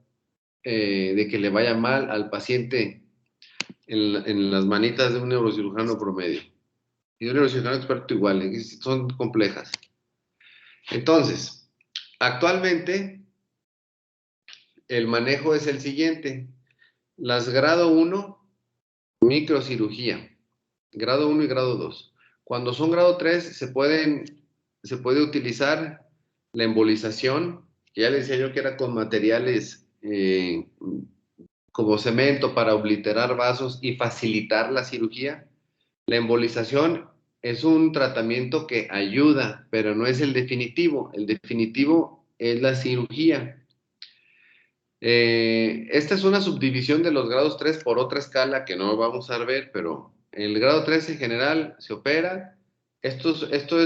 [SPEAKER 1] de que le vaya mal al paciente en las manitas de un neurocirujano promedio. Y de un neurocirujano experto igual, son complejas. Entonces, actualmente, el manejo es el siguiente. Las grado 1, microcirugía. Grado 1 y grado 2. Cuando son grado 3, se puede utilizar la embolización, que ya les decía yo que era con materiales como cemento para obliterar vasos y facilitar la cirugía. La embolización es un tratamiento que ayuda, pero no es el definitivo. El definitivo es la cirugía. Esta es una subdivisión de los grados 3 por otra escala que no vamos a ver, pero en el grado 3 en general se opera.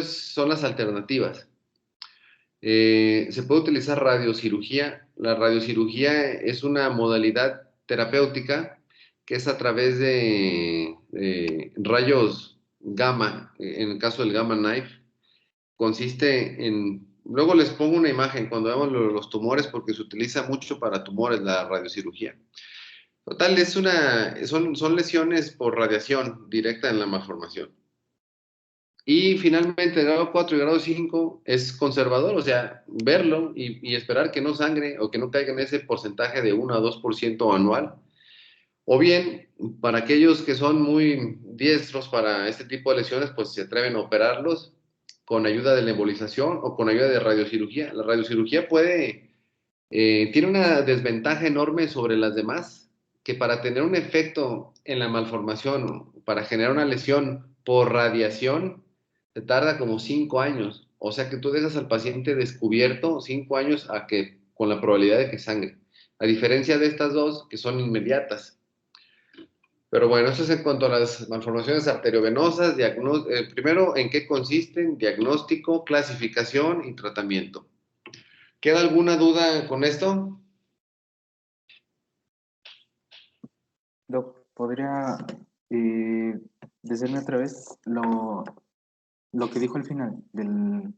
[SPEAKER 1] Son las alternativas. Se puede utilizar radiocirugía. La radiocirugía es una modalidad terapéutica que es a través de rayos gamma, en el caso del gamma knife. Consiste en, luego les pongo una imagen cuando vemos los tumores, porque se utiliza mucho para tumores la radiocirugía. Total, son lesiones por radiación directa en la malformación. Y finalmente, el grado 4 y grado 5 es conservador, o sea, verlo y esperar que no sangre o que no caiga en ese porcentaje de 1 a 2% anual. O bien, para aquellos que son muy diestros para este tipo de lesiones, pues se atreven a operarlos con ayuda de la embolización o con ayuda de radiocirugía. La radiocirugía tiene una desventaja enorme sobre las demás, que para tener un efecto en la malformación, para generar una lesión por radiación se tarda como 5 años. O sea que tú dejas al paciente descubierto 5 años con la probabilidad de que sangre. A diferencia de estas dos, que son inmediatas. Pero bueno, eso es en cuanto a las malformaciones arteriovenosas. Primero, ¿en qué consisten? Diagnóstico, clasificación y tratamiento. ¿Queda alguna duda con esto?
[SPEAKER 2] Doc, ¿podría decirme otra vez lo que dijo al final de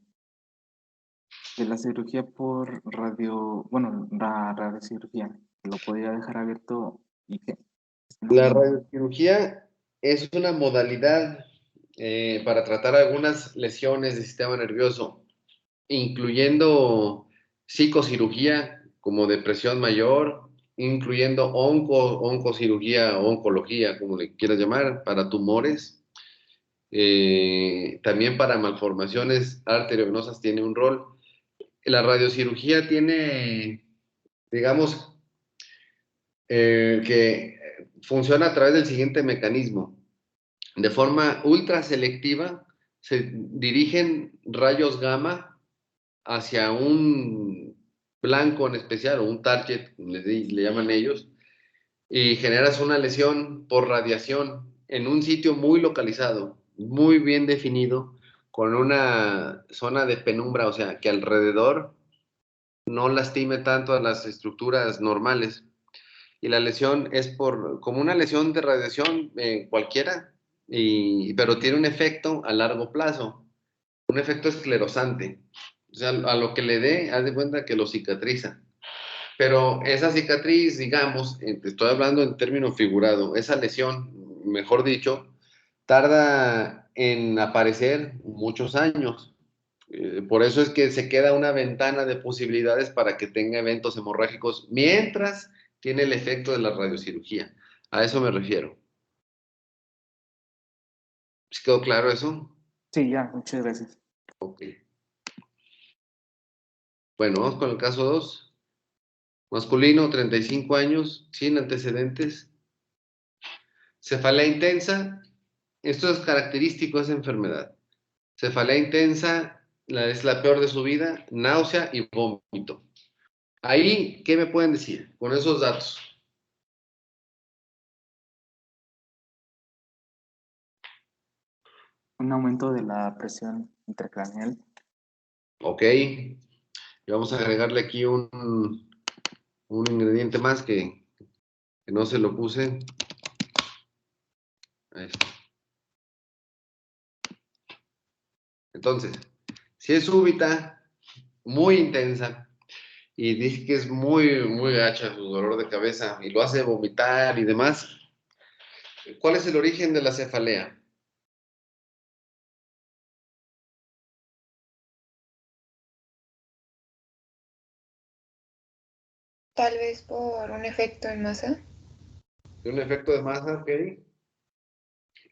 [SPEAKER 2] la cirugía por la radiocirugía? ¿Lo podría dejar abierto y qué?
[SPEAKER 1] La radiocirugía es una modalidad para tratar algunas lesiones del sistema nervioso, incluyendo psicocirugía como depresión mayor, incluyendo oncocirugía o oncología, como le quieras llamar, para tumores. También para malformaciones arteriovenosas tiene un rol. La radiocirugía tiene, digamos, que funciona a través del siguiente mecanismo. De forma ultra selectiva se dirigen rayos gamma hacia un blanco en especial, o un target, le llaman ellos, y generas una lesión por radiación en un sitio muy localizado, muy bien definido, con una zona de penumbra, o sea, que alrededor no lastime tanto a las estructuras normales. Y la lesión es como una lesión de radiación cualquiera, pero tiene un efecto a largo plazo, un efecto esclerosante. O sea, a lo que le dé, haz de cuenta que lo cicatriza. Pero esa cicatriz, digamos, te estoy hablando en término figurado, esa lesión, mejor dicho, tarda en aparecer muchos años. Por eso es que se queda una ventana de posibilidades para que tenga eventos hemorrágicos mientras tiene el efecto de la radiocirugía. A eso me refiero. ¿Sí quedó claro eso?
[SPEAKER 2] Sí, ya, muchas gracias.
[SPEAKER 1] Ok. Bueno, vamos con el caso 2. Masculino, 35 años, sin antecedentes. Cefalea intensa. Esto es característico de esa enfermedad. Cefalea intensa es la peor de su vida, náusea y vómito. Ahí, ¿qué me pueden decir con esos datos?
[SPEAKER 2] Un aumento de la presión intracraneal.
[SPEAKER 1] Ok. Y vamos a agregarle aquí un ingrediente más que no se lo puse. Ahí está. Entonces, si es súbita, muy intensa, y dice que es muy, muy gacha su dolor de cabeza y lo hace vomitar y demás, ¿cuál es el origen de la cefalea?
[SPEAKER 6] Tal vez por un efecto en masa.
[SPEAKER 1] De un efecto de masa, ok.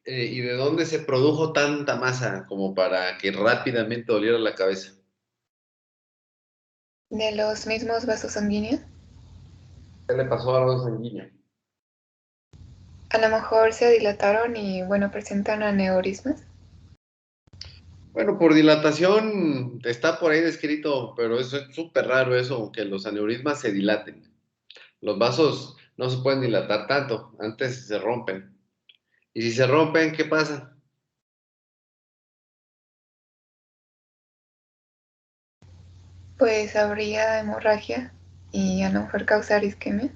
[SPEAKER 1] ¿Y de dónde se produjo tanta masa como para que rápidamente doliera la cabeza?
[SPEAKER 6] De los mismos vasos sanguíneos.
[SPEAKER 1] ¿Qué le pasó a la voz sanguínea?
[SPEAKER 6] A lo mejor se dilataron y, bueno, presentan aneurismas.
[SPEAKER 1] Bueno, por dilatación está por ahí descrito, pero eso es súper raro eso, que los aneurismas se dilaten. Los vasos no se pueden dilatar tanto, antes se rompen. Y si se rompen, ¿qué pasa?
[SPEAKER 6] Pues habría hemorragia y a lo mejor causar isquemia.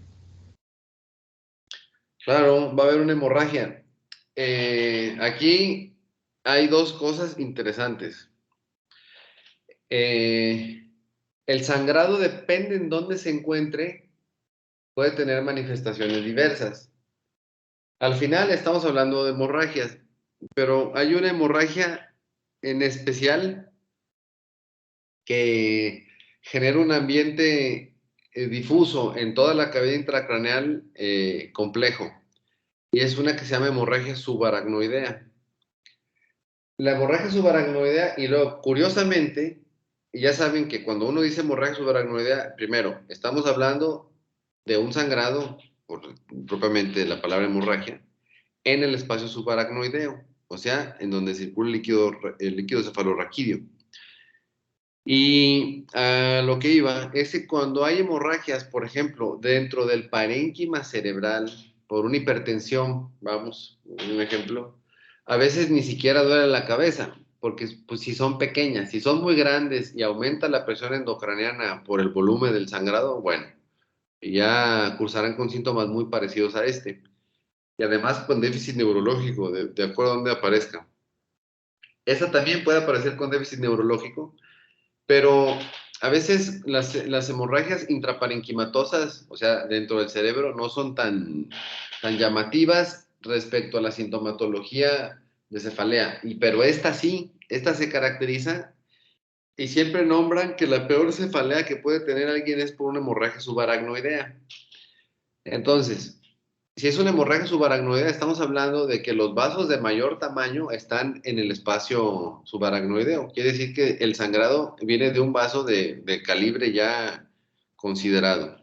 [SPEAKER 1] Claro, va a haber una hemorragia. Aquí hay dos cosas interesantes. El sangrado depende en dónde se encuentre, puede tener manifestaciones diversas. Al final estamos hablando de hemorragias, pero hay una hemorragia en especial que genera un ambiente difuso en toda la cavidad intracraneal complejo, y es una que se llama hemorragia subaracnoidea. La hemorragia subaracnoidea, y luego, curiosamente, ya saben que cuando uno dice hemorragia subaracnoidea, primero, estamos hablando de un sangrado, propiamente la palabra hemorragia, en el espacio subaracnoideo, o sea, en donde circula el líquido cefalorraquídeo. Y a lo que iba es que cuando hay hemorragias, por ejemplo, dentro del parénquima cerebral, por una hipertensión, vamos, un ejemplo, a veces ni siquiera duele la cabeza, porque pues, si son pequeñas, si son muy grandes y aumenta la presión endocraniana por el volumen del sangrado, bueno, ya cursarán con síntomas muy parecidos a este. Y además con déficit neurológico, de acuerdo a donde aparezca. Esa también puede aparecer con déficit neurológico, pero a veces las hemorragias intraparenquimatosas, o sea, dentro del cerebro, no son tan llamativas respecto a la sintomatología de cefalea. Pero esta sí, esta se caracteriza y siempre nombran que la peor cefalea que puede tener alguien es por una hemorragia subaracnoidea. Entonces, si es una hemorragia subaracnoidea, estamos hablando de que los vasos de mayor tamaño están en el espacio subaracnoideo. Quiere decir que el sangrado viene de un vaso de calibre ya considerado.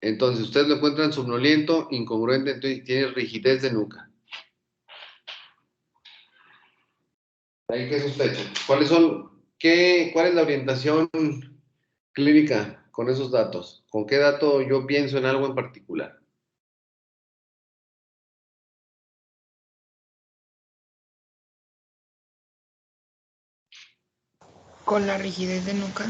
[SPEAKER 1] Entonces, ustedes lo encuentran somnoliento, incongruente, entonces tiene rigidez de nuca. ¿Ahí qué sospechan? ¿Cuál es la orientación clínica con esos datos? ¿Con qué dato yo pienso en algo en particular?
[SPEAKER 6] Con la rigidez de nuca.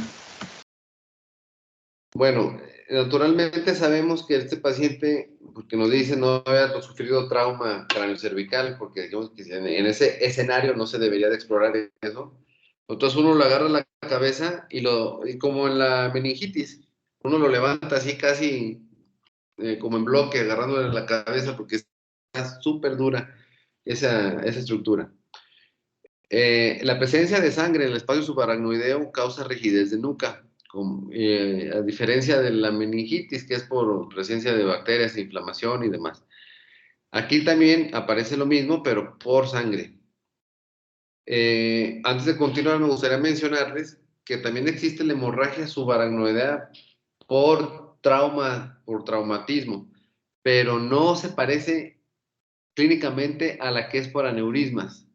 [SPEAKER 1] Bueno, naturalmente sabemos que este paciente, porque nos dice no haber sufrido trauma craneocervical, porque digamos que en ese escenario no se debería de explorar eso. Entonces uno lo agarra la cabeza y como en la meningitis, uno lo levanta así casi como en bloque, agarrándole la cabeza porque está súper dura esa estructura. La presencia de sangre en el espacio subaracnoideo causa rigidez de nuca, a diferencia de la meningitis, que es por presencia de bacterias, inflamación y demás. Aquí también aparece lo mismo, pero por sangre. Antes de continuar, me gustaría mencionarles que también existe la hemorragia subaracnoidea por traumatismo, pero no se parece clínicamente a la que es por aneurismas.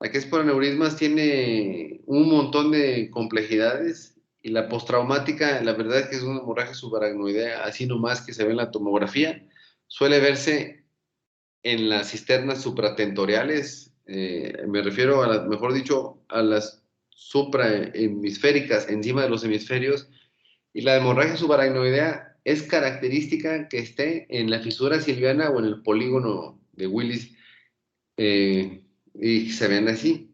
[SPEAKER 1] La que es por aneurismas tiene un montón de complejidades y la postraumática, la verdad es que es una hemorragia subaracnoidea, así nomás que se ve en la tomografía. Suele verse en las cisternas supratentoriales, me refiero mejor dicho, a las suprahemisféricas, encima de los hemisferios, y la hemorragia subaracnoidea es característica que esté en la fisura silviana o en el polígono de Willis, y se ven así.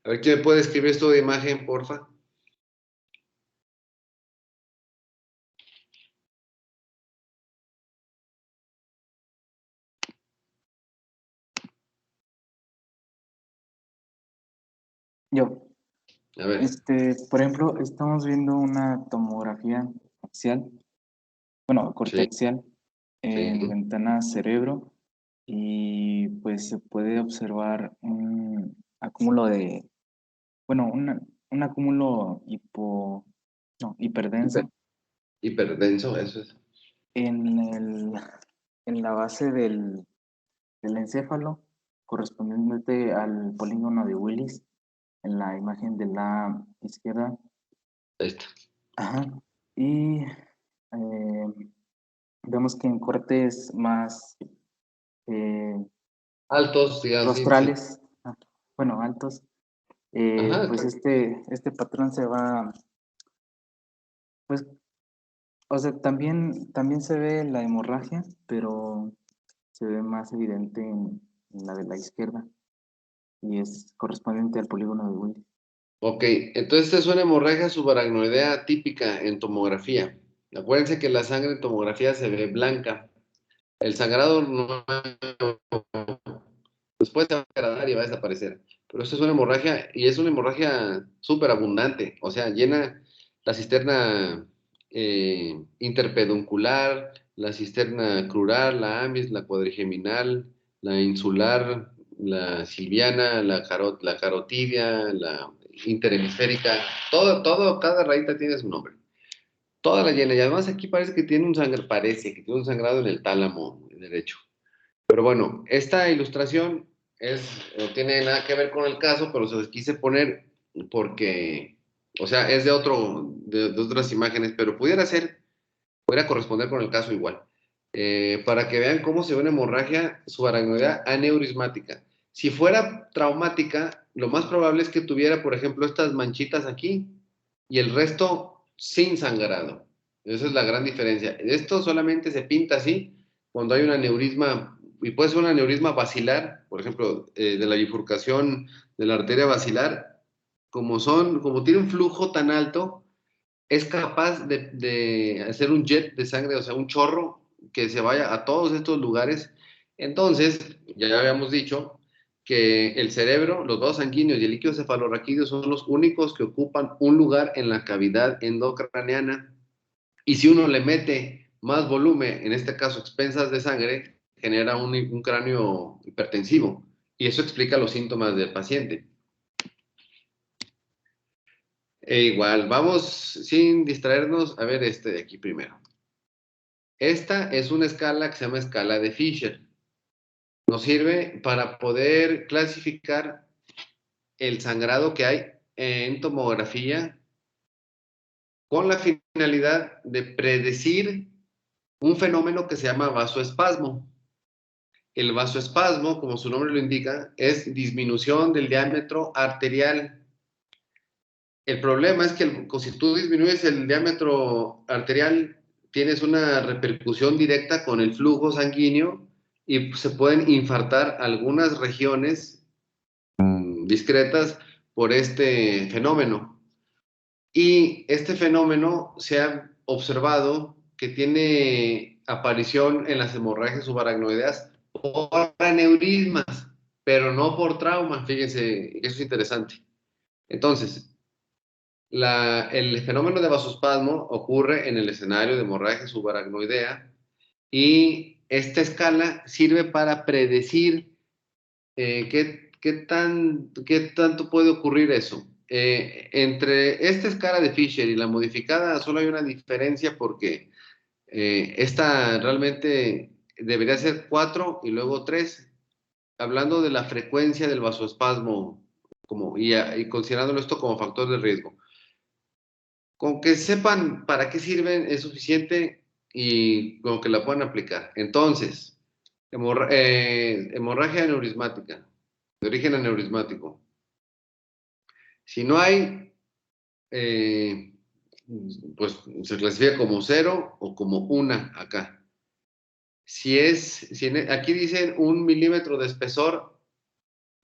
[SPEAKER 1] A ver, ¿quién me puede escribir esto de imagen, porfa?
[SPEAKER 2] Yo,
[SPEAKER 1] A ver,
[SPEAKER 2] por ejemplo, estamos viendo una tomografía axial, bueno,
[SPEAKER 1] sí,
[SPEAKER 2] corteaxial, en
[SPEAKER 1] sí.
[SPEAKER 2] ventana cerebro, y pues se puede observar un acúmulo bueno, un acúmulo
[SPEAKER 1] Hiper-
[SPEAKER 2] hiperdenso
[SPEAKER 1] hiperdenso, eso es.
[SPEAKER 2] en en la base del encéfalo, correspondiente al polígono de Willis, en la imagen de la izquierda.
[SPEAKER 1] Ahí está.
[SPEAKER 2] Ajá. Y vemos que en cortes más
[SPEAKER 1] Altos, digamos, sí, sí.
[SPEAKER 2] rostrales, bueno, altos,
[SPEAKER 1] Ajá,
[SPEAKER 2] pues este patrón se va, pues, o sea, también se ve la hemorragia, pero se ve más evidente en la de la izquierda y es correspondiente al polígono de Willis.
[SPEAKER 1] ok, entonces esta es una hemorragia subaracnoidea típica en tomografía. Acuérdense que la sangre en tomografía se ve blanca. El sangrado no, después se va a degradar y va a desaparecer. Pero esto es una hemorragia y es una hemorragia súper abundante. O sea, llena la cisterna interpeduncular, la cisterna crural, la amis, la cuadrigeminal, la insular, la silviana, la carotidia, la interhemisférica. Cada rayita tiene su nombre. Toda la llena. Y además aquí parece que tiene un sangrado en el tálamo derecho. Pero bueno, esta ilustración no tiene nada que ver con el caso, pero se los quise poner porque, o sea, es de otras imágenes, pero pudiera corresponder con el caso igual. Para que vean cómo se ve una hemorragia subaracnoidea aneurismática. Si fuera traumática, lo más probable es que tuviera, por ejemplo, estas manchitas aquí y el resto sin sangrado. Esa es la gran diferencia. Esto solamente se pinta así cuando hay un aneurisma, y puede ser un aneurisma basilar, por ejemplo, de la bifurcación de la arteria basilar, como tiene un flujo tan alto, es capaz de hacer un jet de sangre, o sea, un chorro que se vaya a todos estos lugares. Entonces, ya habíamos dicho que el cerebro, los vasos sanguíneos y el líquido cefalorraquídeo son los únicos que ocupan un lugar en la cavidad endocraneana. Y si uno le mete más volumen, en este caso expensas de sangre, genera un cráneo hipertensivo. Y eso explica los síntomas del paciente. Igual, vamos sin distraernos a ver este de aquí primero. Esta es una escala que se llama escala de Fisher. Nos sirve para poder clasificar el sangrado que hay en tomografía con la finalidad de predecir un fenómeno que se llama vasoespasmo. El vasoespasmo, como su nombre lo indica, es disminución del diámetro arterial. El problema es que si tú disminuyes el diámetro arterial, tienes una repercusión directa con el flujo sanguíneo y se pueden infartar algunas regiones discretas por este fenómeno. Y este fenómeno se ha observado que tiene aparición en las hemorragias subaracnoideas por aneurismas, pero no por trauma. Fíjense, eso es interesante. Entonces, el fenómeno de vasoespasmo ocurre en el escenario de hemorragia subaracnoidea y esta escala sirve para predecir qué tanto puede ocurrir eso. Entre esta escala de Fisher y la modificada solo hay una diferencia porque esta realmente debería ser 4 y luego 3, hablando de la frecuencia del vasoespasmo y considerándolo esto como factor de riesgo. Con que sepan para qué sirven es suficiente y con que la puedan aplicar. Entonces, hemorragia aneurismática, de origen aneurismático. Si no hay, pues se clasifica como 0 o como 1 acá. Aquí dicen 1 milímetro de espesor,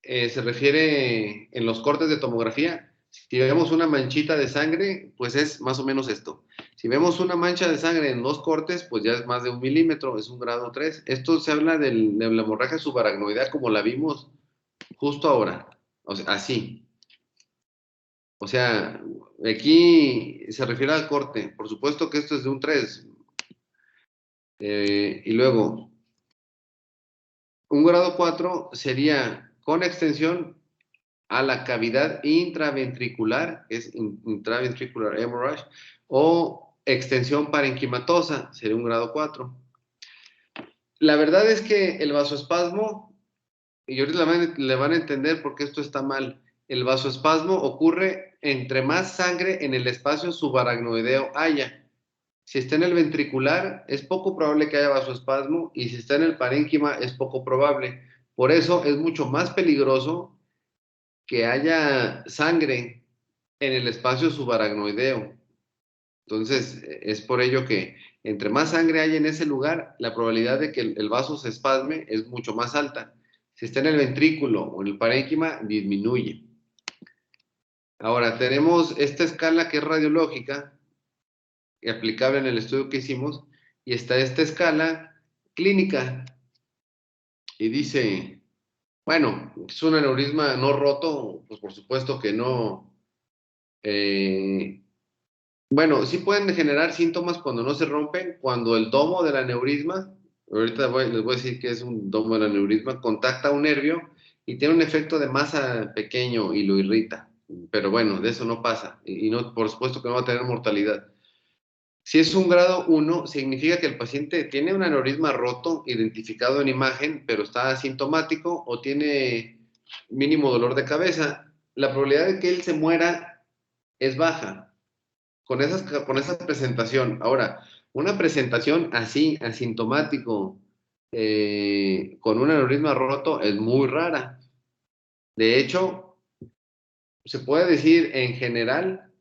[SPEAKER 1] se refiere en los cortes de tomografía. Si vemos una manchita de sangre, pues es más o menos esto. Si vemos una mancha de sangre en 2 cortes, pues ya es más de 1 milímetro, es un grado 3. Esto se habla de la hemorragia subaracnoidea como la vimos justo ahora, o sea, así. O sea, aquí se refiere al corte. Por supuesto que esto es de un 3. Y luego, un grado 4 sería con extensión a la cavidad intraventricular, es intraventricular hemorrhage, o extensión parenquimatosa, sería un grado 4. La verdad es que el vasoespasmo, y ahorita le van a entender por qué esto está mal, el vasoespasmo ocurre entre más sangre en el espacio subaracnoideo haya. Si está en el ventricular, es poco probable que haya vasoespasmo, y si está en el parénquima, es poco probable. Por eso es mucho más peligroso que haya sangre en el espacio subaracnoideo. Entonces, es por ello que entre más sangre hay en ese lugar, la probabilidad de que el vaso se espasme es mucho más alta. Si está en el ventrículo o en el parénquima, disminuye. Ahora, tenemos esta escala que es radiológica, aplicable en el estudio que hicimos, y está esta escala clínica. Y dice, bueno, es un aneurisma no roto, pues por supuesto que no. Bueno, sí pueden generar síntomas cuando no se rompen, cuando el domo del aneurisma, ahorita les voy a decir que es un domo del aneurisma, contacta un nervio y tiene un efecto de masa pequeño y lo irrita. Pero bueno, de eso no pasa. Y no, por supuesto que no va a tener mortalidad. Si es un grado 1, significa que el paciente tiene un aneurisma roto, identificado en imagen, pero está asintomático o tiene mínimo dolor de cabeza. La probabilidad de que él se muera es baja con esa presentación. Ahora, una presentación así, asintomático, con un aneurisma roto, es muy rara. De hecho, se puede decir en general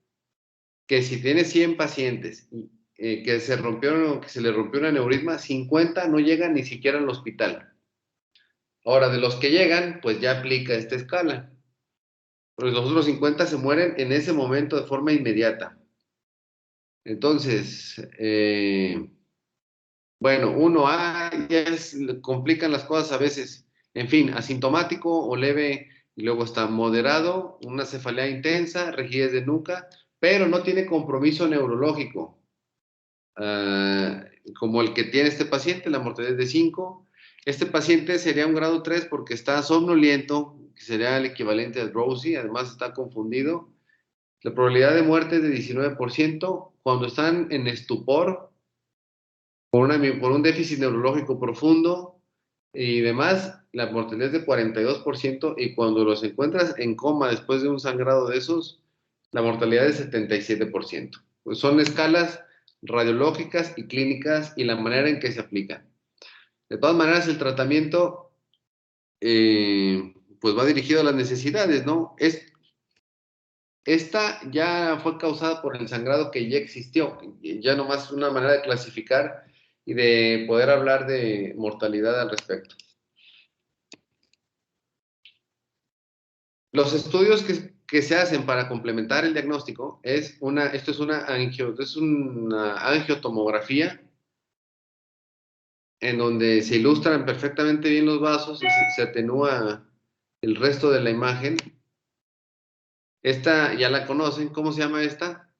[SPEAKER 1] que si tiene 100 pacientes que se le rompió un aneurisma, 50 no llegan ni siquiera al hospital. Ahora, de los que llegan, pues ya aplica esta escala. Pues los otros 50 se mueren en ese momento de forma inmediata. Entonces, bueno, complican las cosas a veces. En fin, asintomático o leve, y luego está moderado, una cefalea intensa, rigidez de nuca, pero no tiene compromiso neurológico, como el que tiene este paciente, la mortalidad es de 5. Este paciente sería un grado 3 porque está somnoliento, que sería el equivalente al drowsy, además está confundido. La probabilidad de muerte es de 19%. Cuando están en estupor, por un déficit neurológico profundo y demás, la mortalidad es de 42%, y cuando los encuentras en coma después de un sangrado de esos, la mortalidad es 77%. Pues son escalas radiológicas y clínicas y la manera en que se aplican. De todas maneras, el tratamiento pues va dirigido a las necesidades, ¿no? Esta ya fue causada por el sangrado que ya existió, ya nomás es una manera de clasificar y de poder hablar de mortalidad al respecto. Los estudios que se hacen para complementar el diagnóstico esto es una angiotomografía en donde se ilustran perfectamente bien los vasos y se atenúa el resto de la imagen. Esta ya la conocen, ¿cómo se llama esta?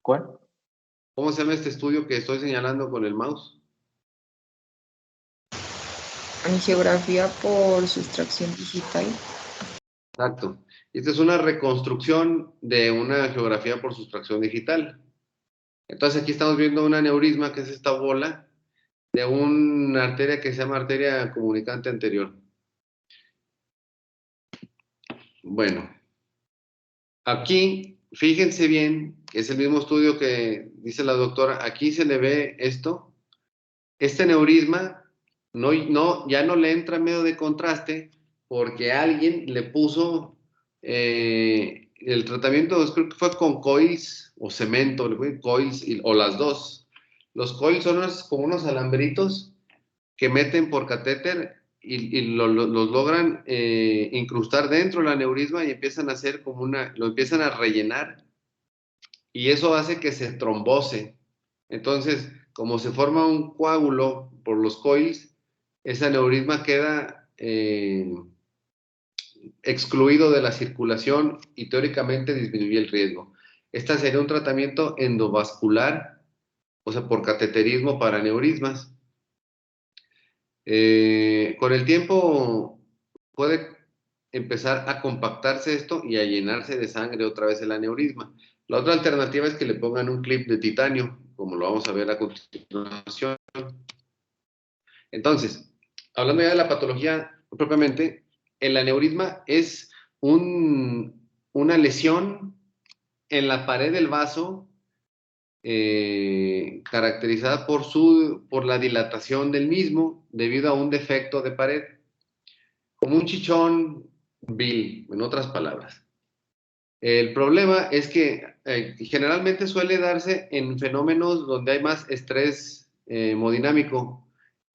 [SPEAKER 2] ¿Cuál?
[SPEAKER 1] ¿Cómo se llama este estudio que estoy señalando con el mouse?
[SPEAKER 5] Angiografía por sustracción digital.
[SPEAKER 1] Exacto. Esta es una reconstrucción de una geografía por sustracción digital. Entonces aquí estamos viendo un aneurisma, que es esta bola, de una arteria que se llama arteria comunicante anterior. Bueno, aquí, fíjense bien, que es el mismo estudio que dice la doctora, aquí se le ve esto. Este aneurisma ya no le entra medio de contraste porque alguien le puso el tratamiento, creo que fue con coils o cemento, coils o las dos. Los coils son como unos alambritos que meten por catéter y los logran incrustar dentro del aneurisma y empiezan a hacer lo empiezan a rellenar, y eso hace que se trombose. Entonces, como se forma un coágulo por los coils, ese aneurisma queda excluido de la circulación y teóricamente disminuye el riesgo. Este sería un tratamiento endovascular, o sea, por cateterismo para aneurismas. Con el tiempo puede empezar a compactarse esto y a llenarse de sangre otra vez el aneurisma. La otra alternativa es que le pongan un clip de titanio, como lo vamos a ver a continuación. Entonces, hablando ya de la patología propiamente, el aneurisma es una lesión en la pared del vaso caracterizada por la dilatación del mismo debido a un defecto de pared, como un chichón vil, en otras palabras. El problema es que generalmente suele darse en fenómenos donde hay más estrés hemodinámico,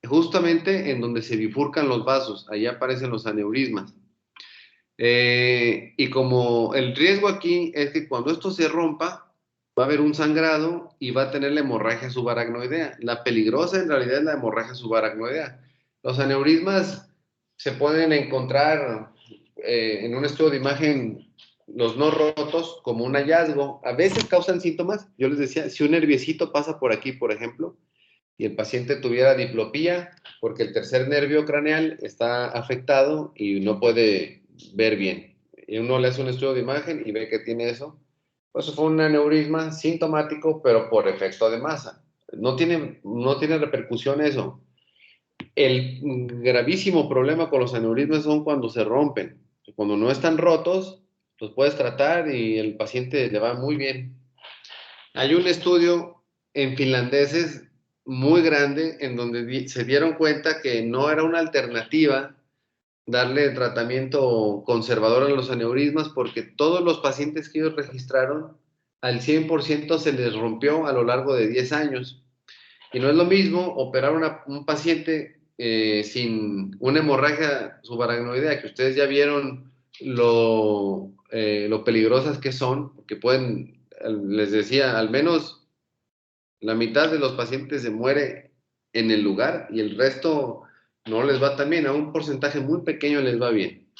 [SPEAKER 1] justamente en donde se bifurcan los vasos, ahí aparecen los aneurismas. Y como el riesgo aquí es que cuando esto se rompa, va a haber un sangrado y va a tener la hemorragia subaracnoidea. La peligrosa en realidad es la hemorragia subaracnoidea. Los aneurismas se pueden encontrar en un estudio de imagen, los no rotos, como un hallazgo. A veces causan síntomas. Yo les decía, si un nerviecito pasa por aquí, por ejemplo, y el paciente tuviera diplopía, porque el tercer nervio craneal está afectado y no puede ver bien. y uno le hace un estudio de imagen y ve que tiene eso, pues fue un aneurisma sintomático, pero por efecto de masa. No tiene repercusión eso. El gravísimo problema con los aneurismas son cuando se rompen. Cuando no están rotos, los puedes tratar y el paciente le va muy bien. Hay un estudio en finlandeses muy grande en donde se dieron cuenta que no era una alternativa darle tratamiento conservador a los aneurismas porque todos los pacientes que ellos registraron, al 100% se les rompió a lo largo de 10 años. Y no es lo mismo operar un paciente sin una hemorragia subaracnoidea, que ustedes ya vieron lo peligrosas que son, porque pueden, les decía, al menos la mitad de los pacientes se muere en el lugar y el resto no les va tan bien, a un porcentaje muy pequeño les va bien.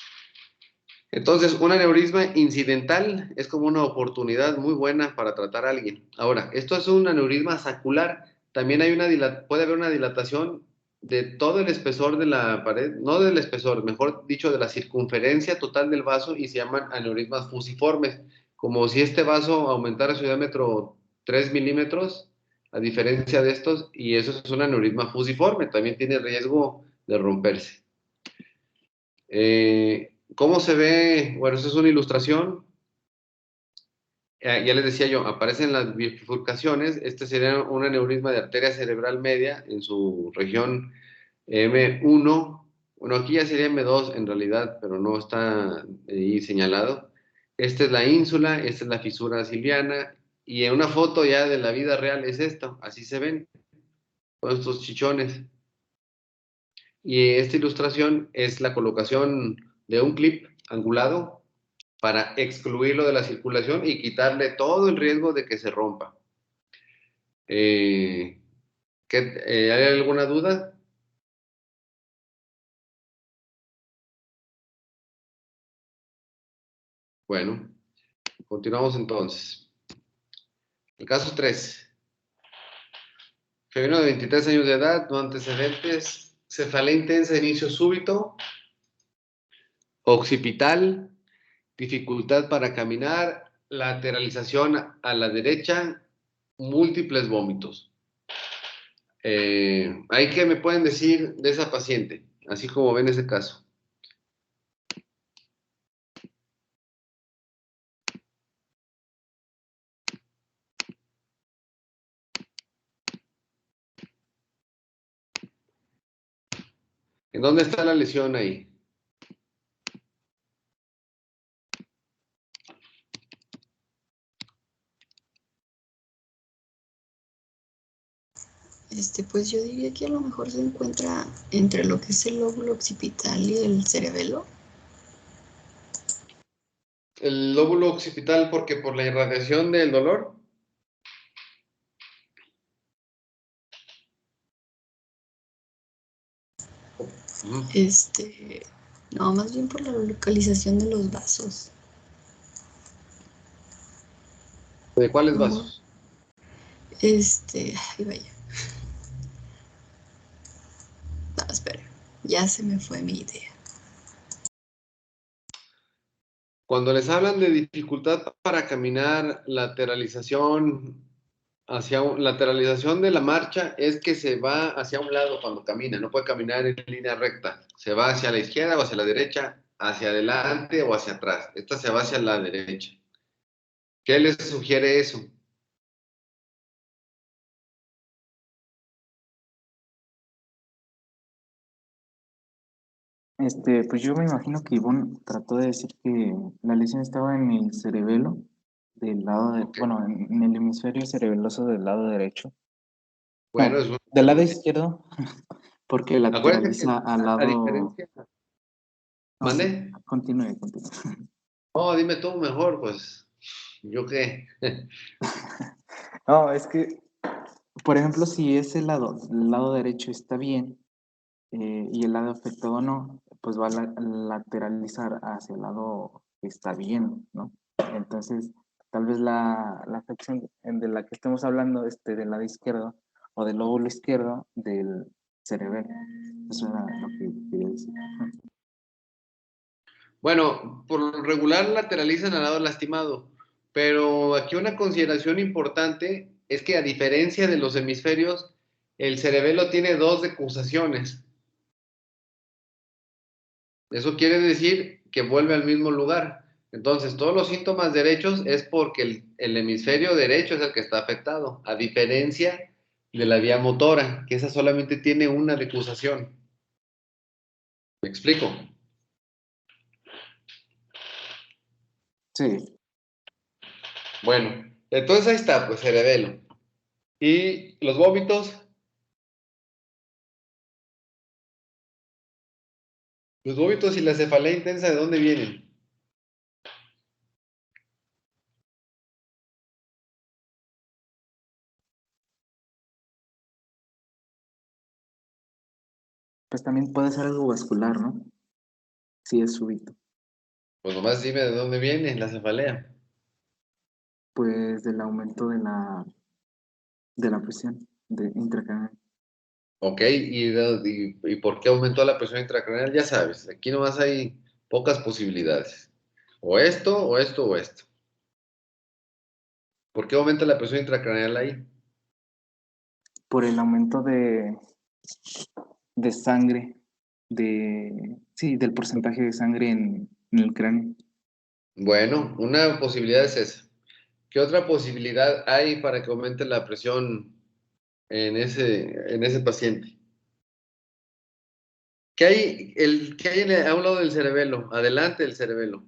[SPEAKER 1] Entonces, un aneurisma incidental es como una oportunidad muy buena para tratar a alguien. Ahora, esto es un aneurisma sacular. También puede haber una dilatación de todo el espesor de la pared, no del espesor, mejor dicho, de la circunferencia total del vaso y se llaman aneurismas fusiformes. Como si este vaso aumentara su diámetro 3 milímetros, a diferencia de estos, y eso es un aneurisma fusiforme. También tiene riesgo de romperse. ¿Cómo se ve? Bueno, esta es una ilustración. Ya les decía yo, aparecen las bifurcaciones. Este sería un aneurisma de arteria cerebral media en su región M1. Bueno, aquí ya sería M2 en realidad, pero no está ahí señalado. Esta es la ínsula, esta es la fisura siliana. Y en una foto ya de la vida real es esto. Así se ven todos estos chichones. Y esta ilustración es la colocación de un clip angulado para excluirlo de la circulación y quitarle todo el riesgo de que se rompa. ¿Hay alguna duda? Bueno, continuamos entonces. El caso 3. Femenino de 23 años de edad, no antecedentes, cefalea intensa de inicio súbito, occipital, dificultad para caminar, lateralización a la derecha, múltiples vómitos. ¿Ahí qué me pueden decir de esa paciente? Así como ven ese caso. ¿En dónde está la lesión ahí?
[SPEAKER 5] Pues yo diría que a lo mejor se encuentra entre lo que es el lóbulo occipital y el cerebelo.
[SPEAKER 1] El lóbulo occipital, porque por la irradiación del dolor.
[SPEAKER 5] No, más bien por la localización de los vasos.
[SPEAKER 1] ¿De cuáles
[SPEAKER 5] No,
[SPEAKER 1] vasos?
[SPEAKER 5] ay, vaya. No, espera, ya se me fue mi idea.
[SPEAKER 1] Cuando les hablan de dificultad para caminar, lateralización de la marcha es que se va hacia un lado cuando camina, no puede caminar en línea recta. Se va hacia la izquierda o hacia la derecha, hacia adelante o hacia atrás. Esta se va hacia la derecha. ¿Qué les sugiere eso?
[SPEAKER 2] Pues yo me imagino que Ivonne trató de decir que la lesión estaba en el cerebelo, del lado de,
[SPEAKER 1] Ok.
[SPEAKER 2] bueno, en el hemisferio cerebeloso del lado derecho.
[SPEAKER 1] Bueno,
[SPEAKER 2] No,
[SPEAKER 1] es
[SPEAKER 2] del lado izquierdo, porque
[SPEAKER 1] Acuérdense que
[SPEAKER 2] lateraliza al
[SPEAKER 1] a
[SPEAKER 2] lado.
[SPEAKER 1] diferencia.
[SPEAKER 2] No, sí,
[SPEAKER 1] ¿Mande?
[SPEAKER 2] continúe.
[SPEAKER 1] No, dime tú mejor, pues. ¿Yo qué?
[SPEAKER 2] No, es que, por ejemplo, si ese lado, el lado derecho está bien, y el lado afectado no, pues va a lateralizar hacia el lado que está bien, ¿no? Entonces, tal vez la afección de la que estemos hablando, del lado izquierdo o del lóbulo izquierdo del cerebelo. Eso era lo que quería decir.
[SPEAKER 1] Bueno, por lo regular lateralizan al lado lastimado, pero aquí una consideración importante es que a diferencia de los hemisferios, el cerebelo tiene dos decusaciones. Eso quiere decir que vuelve al mismo lugar. Entonces, todos los síntomas derechos es porque el hemisferio derecho es el que está afectado, a diferencia de la vía motora, que esa solamente tiene una decusación. ¿Me explico?
[SPEAKER 2] Sí,
[SPEAKER 1] Bueno, entonces ahí está, pues cerebelo. Y los vómitos. Los vómitos y la cefalea intensa, ¿de dónde vienen?
[SPEAKER 2] pues también puede ser algo vascular, ¿no? Sí, es súbito.
[SPEAKER 1] Pues nomás dime de dónde viene la cefalea.
[SPEAKER 2] Pues del aumento de la presión intracraneal.
[SPEAKER 1] Ok, ¿y por qué aumentó la presión intracraneal? Ya sabes, aquí nomás hay pocas posibilidades. O esto, o esto, o esto. ¿Por qué aumenta la presión intracraneal ahí?
[SPEAKER 2] Por el aumento de sangre, sí, del porcentaje de sangre en el cráneo.
[SPEAKER 1] Bueno, una posibilidad es esa. ¿Qué otra posibilidad hay para que aumente la presión en ese paciente? ¿Qué hay a un lado del cerebelo? Adelante del cerebelo.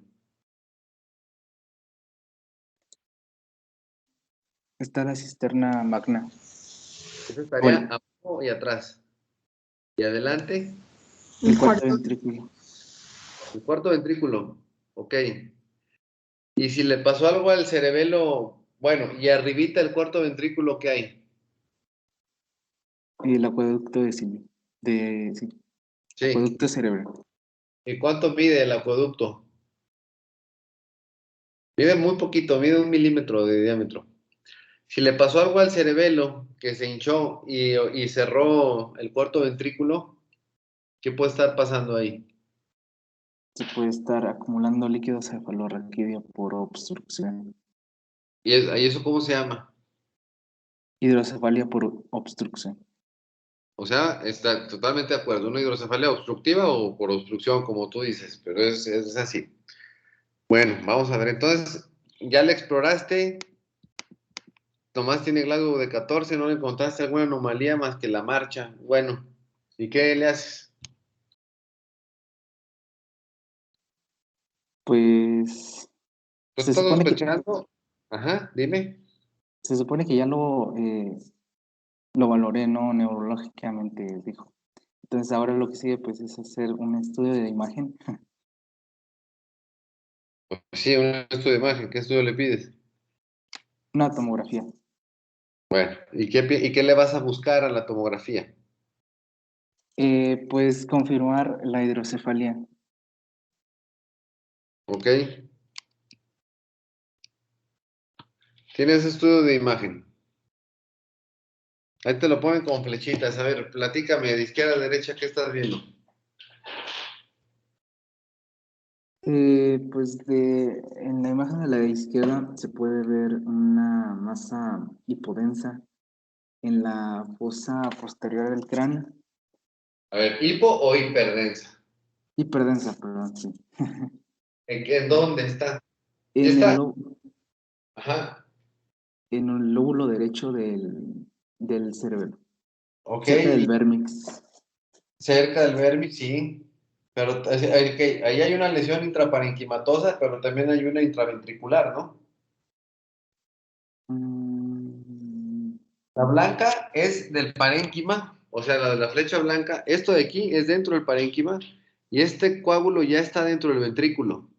[SPEAKER 2] Está la cisterna magna.
[SPEAKER 1] Esa
[SPEAKER 2] O
[SPEAKER 1] estaría abajo y atrás. Y adelante,
[SPEAKER 2] el cuarto ventrículo.
[SPEAKER 1] el cuarto ventrículo. Ok. Y si le pasó algo al cerebelo, bueno, y arribita el cuarto ventrículo, ¿qué hay?
[SPEAKER 2] Y el acueducto sí,
[SPEAKER 1] Sí.
[SPEAKER 2] acueducto cerebral.
[SPEAKER 1] ¿Y cuánto mide el acueducto? Mide muy poquito, mide 1 milímetro de diámetro. Si le pasó algo al cerebelo, que se hinchó y cerró el cuarto ventrículo, ¿qué puede estar pasando ahí?
[SPEAKER 2] Se puede estar acumulando líquido cefalorraquídeo por obstrucción.
[SPEAKER 1] ¿Y eso cómo se llama?
[SPEAKER 2] Hidrocefalia por obstrucción.
[SPEAKER 1] O sea, está totalmente de acuerdo. ¿Una hidrocefalia obstructiva o por obstrucción, como tú dices? Pero es así. Bueno, vamos a ver. Entonces, ya le exploraste. Tomás tiene Glasgow de 14, no le encontraste alguna anomalía más que la marcha. Bueno, ¿y qué le haces?
[SPEAKER 2] Pues
[SPEAKER 1] ¿Tú
[SPEAKER 2] se
[SPEAKER 1] estás
[SPEAKER 2] supone que,
[SPEAKER 1] sospechando? Ajá, dime.
[SPEAKER 2] se supone que ya lo valoré, ¿no? Neurológicamente, dijo. Entonces ahora lo que sigue pues es hacer un estudio de imagen,
[SPEAKER 1] Pues sí, un estudio de imagen. ¿Qué estudio le pides?
[SPEAKER 2] una tomografía.
[SPEAKER 1] Bueno, ¿y qué le vas a buscar a la tomografía?
[SPEAKER 2] Pues confirmar la hidrocefalia.
[SPEAKER 1] ¿Ok? Tienes estudio de imagen. Ahí te lo ponen con flechitas. A ver, platícame de izquierda a derecha, ¿qué estás viendo?
[SPEAKER 2] Pues en la imagen de la izquierda se puede ver una masa hipodensa en la fosa posterior del cráneo.
[SPEAKER 1] A ver, ¿hipo o hiperdensa?
[SPEAKER 2] Hiperdensa, perdón, sí.
[SPEAKER 1] ¿En dónde está?
[SPEAKER 2] En el,
[SPEAKER 1] Esta,
[SPEAKER 2] lo-
[SPEAKER 1] ajá,
[SPEAKER 2] en el lóbulo derecho del cerebro,
[SPEAKER 1] ok,
[SPEAKER 2] cerca del
[SPEAKER 1] y
[SPEAKER 2] vérmix.
[SPEAKER 1] cerca del vértice, sí. Pero ahí hay una lesión intraparenquimatosa, pero también hay una intraventricular, ¿no?
[SPEAKER 2] Mm,
[SPEAKER 1] La blanca es del parénquima, o sea, la de la flecha blanca. Esto de aquí es dentro del parénquima y este coágulo ya está dentro del ventrículo,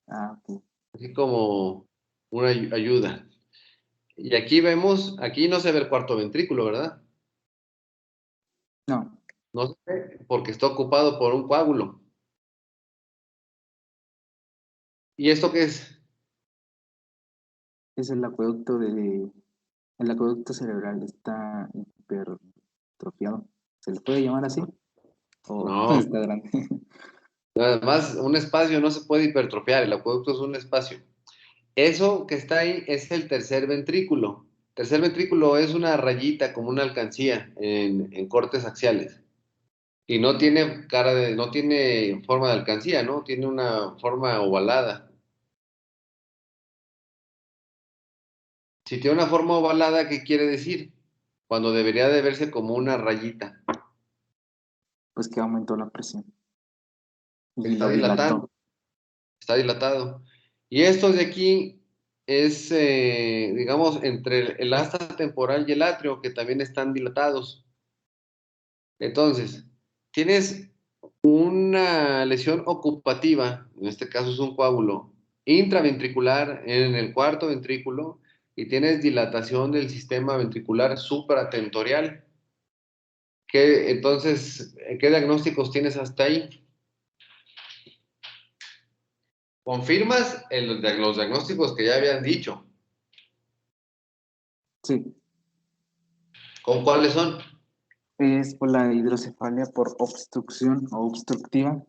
[SPEAKER 2] ok.
[SPEAKER 1] así como una ayuda. Y aquí vemos, aquí no se ve el cuarto ventrículo, ¿verdad?
[SPEAKER 2] No,
[SPEAKER 1] No se ve porque está ocupado por un coágulo. ¿Y esto qué es?
[SPEAKER 2] es el acueducto cerebral, está hipertrofiado. ¿Se le puede llamar así? ¿O
[SPEAKER 1] No,
[SPEAKER 2] está grande?
[SPEAKER 1] Además, un espacio no se puede hipertrofiar, el acueducto es un espacio. Eso que está ahí es el tercer ventrículo. Tercer ventrículo es una rayita como una alcancía en cortes axiales. Y no tiene no tiene forma de alcancía, ¿no? Tiene una forma ovalada. Si tiene una forma ovalada, ¿qué quiere decir? Cuando debería de verse como una rayita.
[SPEAKER 2] Pues que aumentó la presión y
[SPEAKER 1] Está
[SPEAKER 2] lo
[SPEAKER 1] dilatando,
[SPEAKER 2] dilató.
[SPEAKER 1] está dilatado. Y esto de aquí es, digamos, entre el asta temporal y el atrio, que también están dilatados. Entonces, tienes una lesión ocupativa, en este caso es un coágulo intraventricular en el cuarto ventrículo, y tienes dilatación del sistema ventricular supratentorial. Entonces, ¿qué diagnósticos tienes hasta ahí? ¿Confirmas los diagnósticos que ya habían dicho?
[SPEAKER 2] Sí,
[SPEAKER 1] ¿Con cuáles son?
[SPEAKER 2] es por la hidrocefalia por obstrucción o obstructiva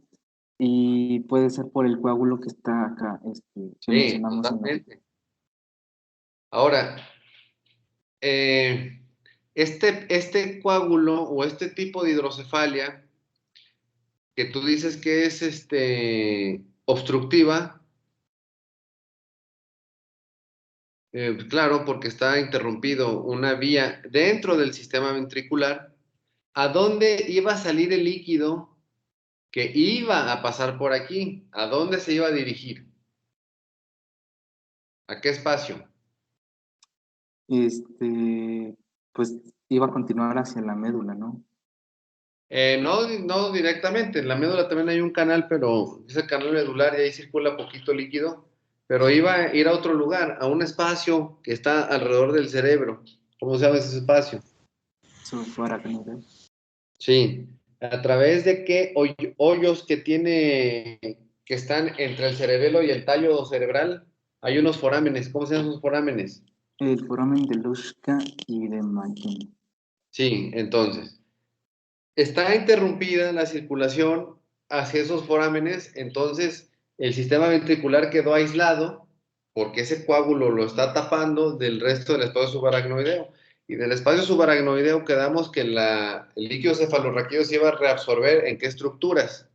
[SPEAKER 2] y puede ser por el coágulo que está acá, que
[SPEAKER 1] Sí,
[SPEAKER 2] mencionamos en la...
[SPEAKER 1] totalmente. Ahora, este coágulo o este tipo de hidrocefalia que tú dices que es obstructiva, claro, porque está interrumpido una vía dentro del sistema ventricular, ¿a dónde iba a salir el líquido que iba a pasar por aquí? ¿A dónde se iba a dirigir? ¿A qué espacio?
[SPEAKER 2] Pues iba a continuar hacia la médula, ¿no?
[SPEAKER 1] No directamente, en la médula también hay un canal, pero es el canal medular y ahí circula poquito líquido, pero iba a ir a otro lugar, a un espacio que está alrededor del cerebro. ¿Cómo se llama ese espacio?
[SPEAKER 2] Su aracnoide.
[SPEAKER 1] Sí, ¿a través de qué hoyos que están entre el cerebelo y el tallo cerebral? Hay unos forámenes. ¿Cómo se llaman esos forámenes?
[SPEAKER 2] El foramen de Luschka y de Magin.
[SPEAKER 1] Sí, entonces, está interrumpida la circulación hacia esos forámenes, entonces el sistema ventricular quedó aislado porque ese coágulo lo está tapando del resto del espacio subaracnoideo. Y del espacio subaracnoideo quedamos que el líquido cefalorraquídeo se iba a reabsorber ¿en qué estructuras?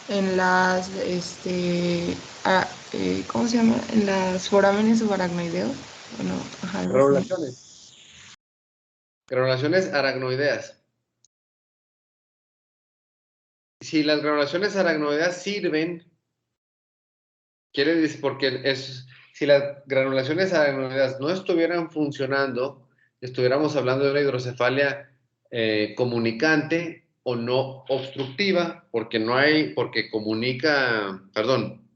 [SPEAKER 6] En las, ¿cómo se llama? En las forámenes subaracnoideos. Bueno, ajá, algo así.
[SPEAKER 1] Granulaciones. Granulaciones aracnoideas. Si las granulaciones aracnoideas sirven, quiere decir, si las granulaciones aracnoideas no estuvieran funcionando, estuviéramos hablando de una hidrocefalia comunicante o no obstructiva, porque comunica, perdón,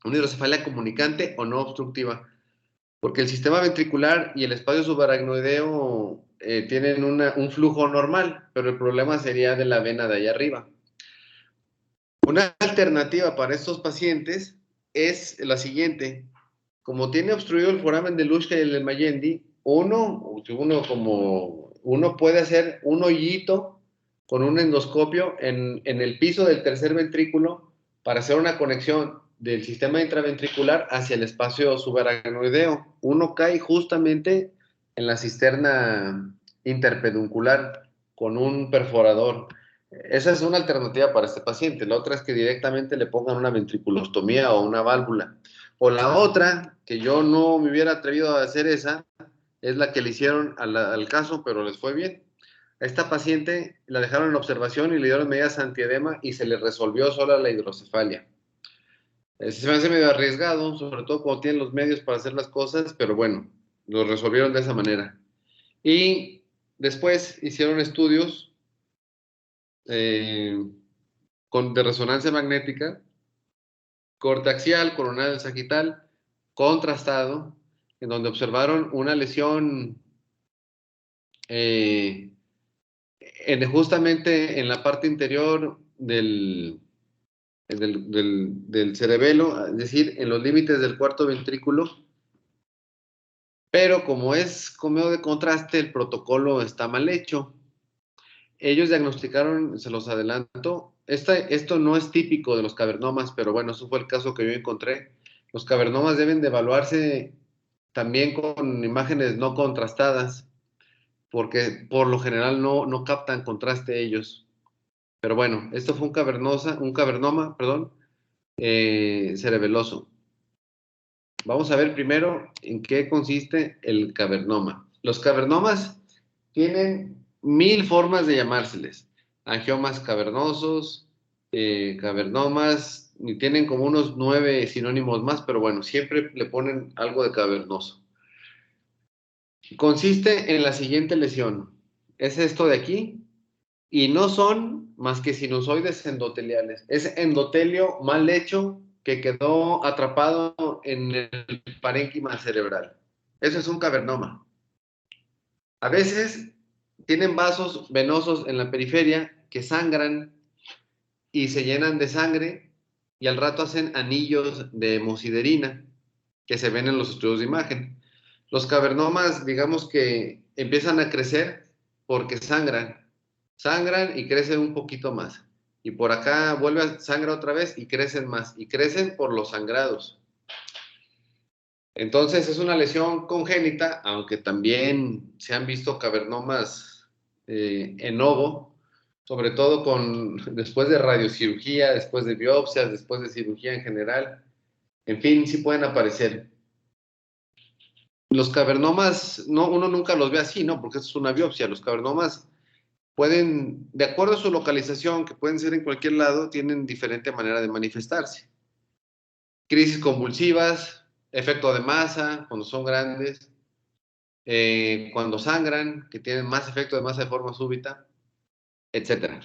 [SPEAKER 1] una hidrocefalia comunicante o no obstructiva, porque el sistema ventricular y el espacio subaracnoideo tienen un flujo normal, pero el problema sería de la vena de allá arriba. Una alternativa para estos pacientes es la siguiente. Como tiene obstruido el foramen de Luschka y el de Mayendi, uno puede hacer un hoyito con un endoscopio en el piso del tercer ventrículo para hacer una conexión del sistema intraventricular hacia el espacio subaracnoideo. Uno cae justamente en la cisterna interpeduncular con un perforador. Esa es una alternativa para este paciente. La otra es que directamente le pongan una ventriculostomía o una válvula. O la otra, que yo no me hubiera atrevido a hacer esa, es la que le hicieron al caso, pero les fue bien. A esta paciente la dejaron en observación y le dieron medidas antiedema y se le resolvió sola la hidrocefalia. Se me hace medio arriesgado, sobre todo cuando tienen los medios para hacer las cosas, pero bueno, lo resolvieron de esa manera. Y después hicieron estudios de resonancia magnética, corte axial, coronal sagital, contrastado, en donde observaron una lesión justamente en la parte interior del cerebelo, es decir, en los límites del cuarto ventrículo, pero como es con medio de contraste, el protocolo está mal hecho. ellos diagnosticaron, se los adelanto, esto no es típico de los cavernomas, pero bueno, eso fue el caso que yo encontré. Los cavernomas deben de evaluarse también con imágenes no contrastadas, porque por lo general no captan contraste ellos. Pero bueno, esto fue un cavernoma, perdón, cerebeloso. Vamos a ver primero en qué consiste el cavernoma. Los cavernomas tienen 1000 formas de llamárseles. Angiomas cavernosos, cavernomas, y tienen como unos 9 sinónimos más, pero bueno, siempre le ponen algo de cavernoso. Consiste en la siguiente lesión. Es esto de aquí, y no son más que sinusoides endoteliales. Es endotelio mal hecho que quedó atrapado en el parénquima cerebral. Eso es un cavernoma. A veces tienen vasos venosos en la periferia que sangran y se llenan de sangre y al rato hacen anillos de hemosiderina que se ven en los estudios de imagen. Los cavernomas, digamos que empiezan a crecer porque sangran y crecen un poquito más. Y por acá vuelve a sangrar otra vez y crecen más. Y crecen por los sangrados. Entonces es una lesión congénita, aunque también se han visto cavernomas en ovo, sobre todo después de radiocirugía, después de biopsias, después de cirugía en general. En fin, sí pueden aparecer. Los cavernomas, uno nunca los ve así, ¿no? Porque esto es una biopsia. Los cavernomas pueden, de acuerdo a su localización, que pueden ser en cualquier lado, tienen diferente manera de manifestarse. Crisis convulsivas, efecto de masa, cuando son grandes, cuando sangran, que tienen más efecto de masa de forma súbita, etc.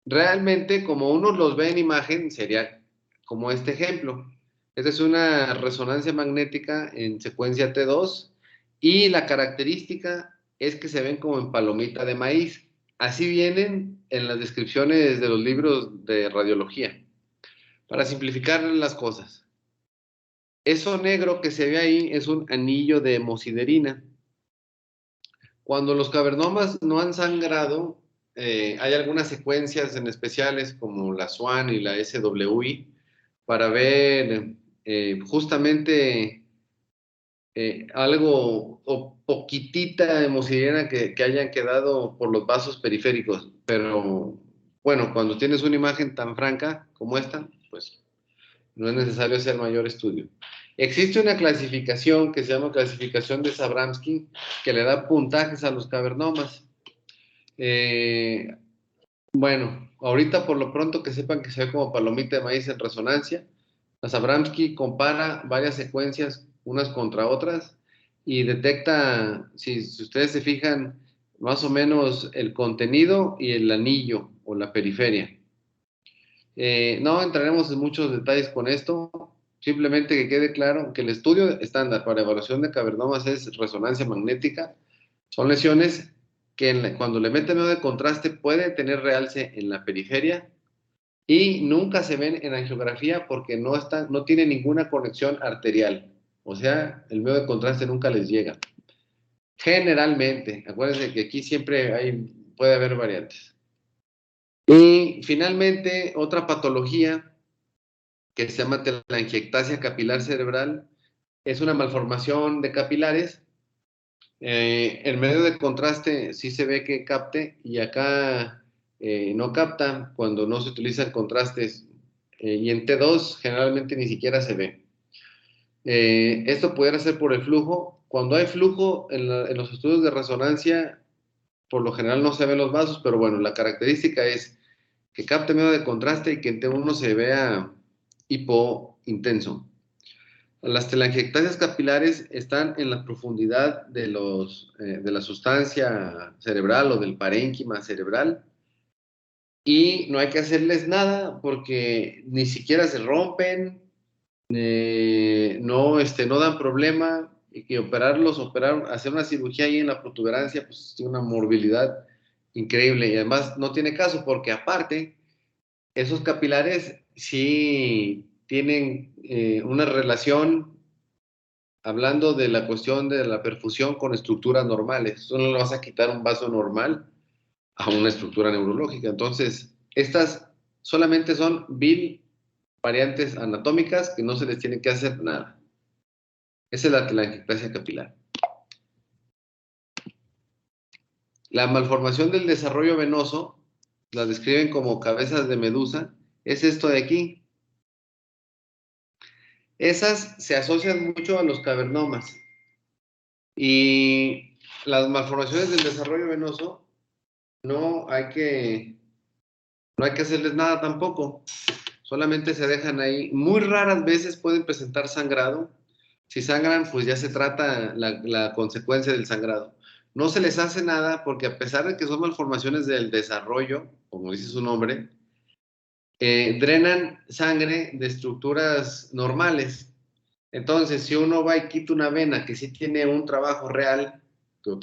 [SPEAKER 1] Realmente, como uno los ve en imagen, sería como este ejemplo. Esta es una resonancia magnética en secuencia T2 y la característica es que se ven como en palomita de maíz. Así vienen en las descripciones de los libros de radiología. Para simplificar las cosas. Eso negro que se ve ahí es un anillo de hemosiderina. Cuando los cavernomas no han sangrado, hay algunas secuencias en especiales como la SWAN y la SWI para ver justamente algo o poquitita hemosiderina que hayan quedado por los vasos periféricos. Pero bueno, cuando tienes una imagen tan franca como esta, pues no es necesario hacer mayor estudio. Existe una clasificación que se llama clasificación de Zabramsky que le da puntajes a los cavernomas. Bueno, ahorita por lo pronto que sepan que se ve como palomita de maíz en resonancia. La Zabramsky compara varias secuencias unas contra otras y detecta, si ustedes se fijan, más o menos el contenido y el anillo o la periferia. No entraremos en muchos detalles con esto, simplemente que quede claro que el estudio estándar para evaluación de cavernomas es resonancia magnética. Son lesiones que cuando le meten medio de contraste pueden tener realce en la periferia y nunca se ven en angiografía porque no tienen ninguna conexión arterial. O sea, el medio de contraste nunca les llega. Generalmente, acuérdense que aquí siempre puede haber variantes. Y finalmente, otra patología que se llama telangiectasia capilar cerebral es una malformación de capilares. El medio de contraste sí se ve que capte y acá no capta cuando no se utilizan contrastes y en T2 generalmente ni siquiera se ve. Esto pudiera ser por el flujo. Cuando hay flujo en los estudios de resonancia, por lo general no se ven los vasos, pero bueno, la característica es que capte medio de contraste y que en T1 se vea hipointenso. Las telangiectasias capilares están en la profundidad de la sustancia cerebral o del parénquima cerebral y no hay que hacerles nada porque ni siquiera se rompen, no dan problema y que hacer una cirugía ahí en la protuberancia, pues tiene una morbilidad increíble y además no tiene caso porque aparte esos capilares sí tienen una relación, hablando de la cuestión de la perfusión con estructuras normales. Eso no le vas a quitar un vaso normal a una estructura neurológica. Entonces, estas solamente son variantes anatómicas que no se les tiene que hacer nada. Esa es la telangiectasia capilar. La malformación del desarrollo venoso, la describen como cabezas de medusa, es esto de aquí. Esas se asocian mucho a los cavernomas. Y las malformaciones del desarrollo venoso no hay que hacerles nada tampoco. Solamente se dejan ahí. Muy raras veces pueden presentar sangrado. Si sangran, pues ya se trata la consecuencia del sangrado. No se les hace nada porque a pesar de que son malformaciones del desarrollo, como dice su nombre, drenan sangre de estructuras normales. Entonces, si uno va y quita una vena que sí tiene un trabajo real, o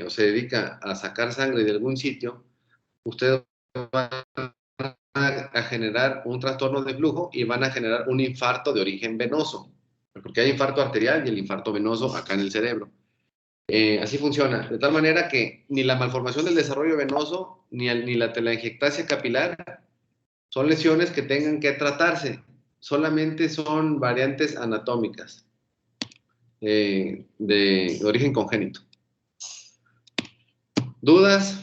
[SPEAKER 1] se dedica a sacar sangre de algún sitio, usted va a generar un trastorno de flujo y van a generar un infarto de origen venoso, porque hay infarto arterial y el infarto venoso acá en el cerebro. Así funciona, de tal manera que ni la malformación del desarrollo venoso ni la telangiectasia capilar son lesiones que tengan que tratarse, solamente son variantes anatómicas de origen congénito. ¿Dudas?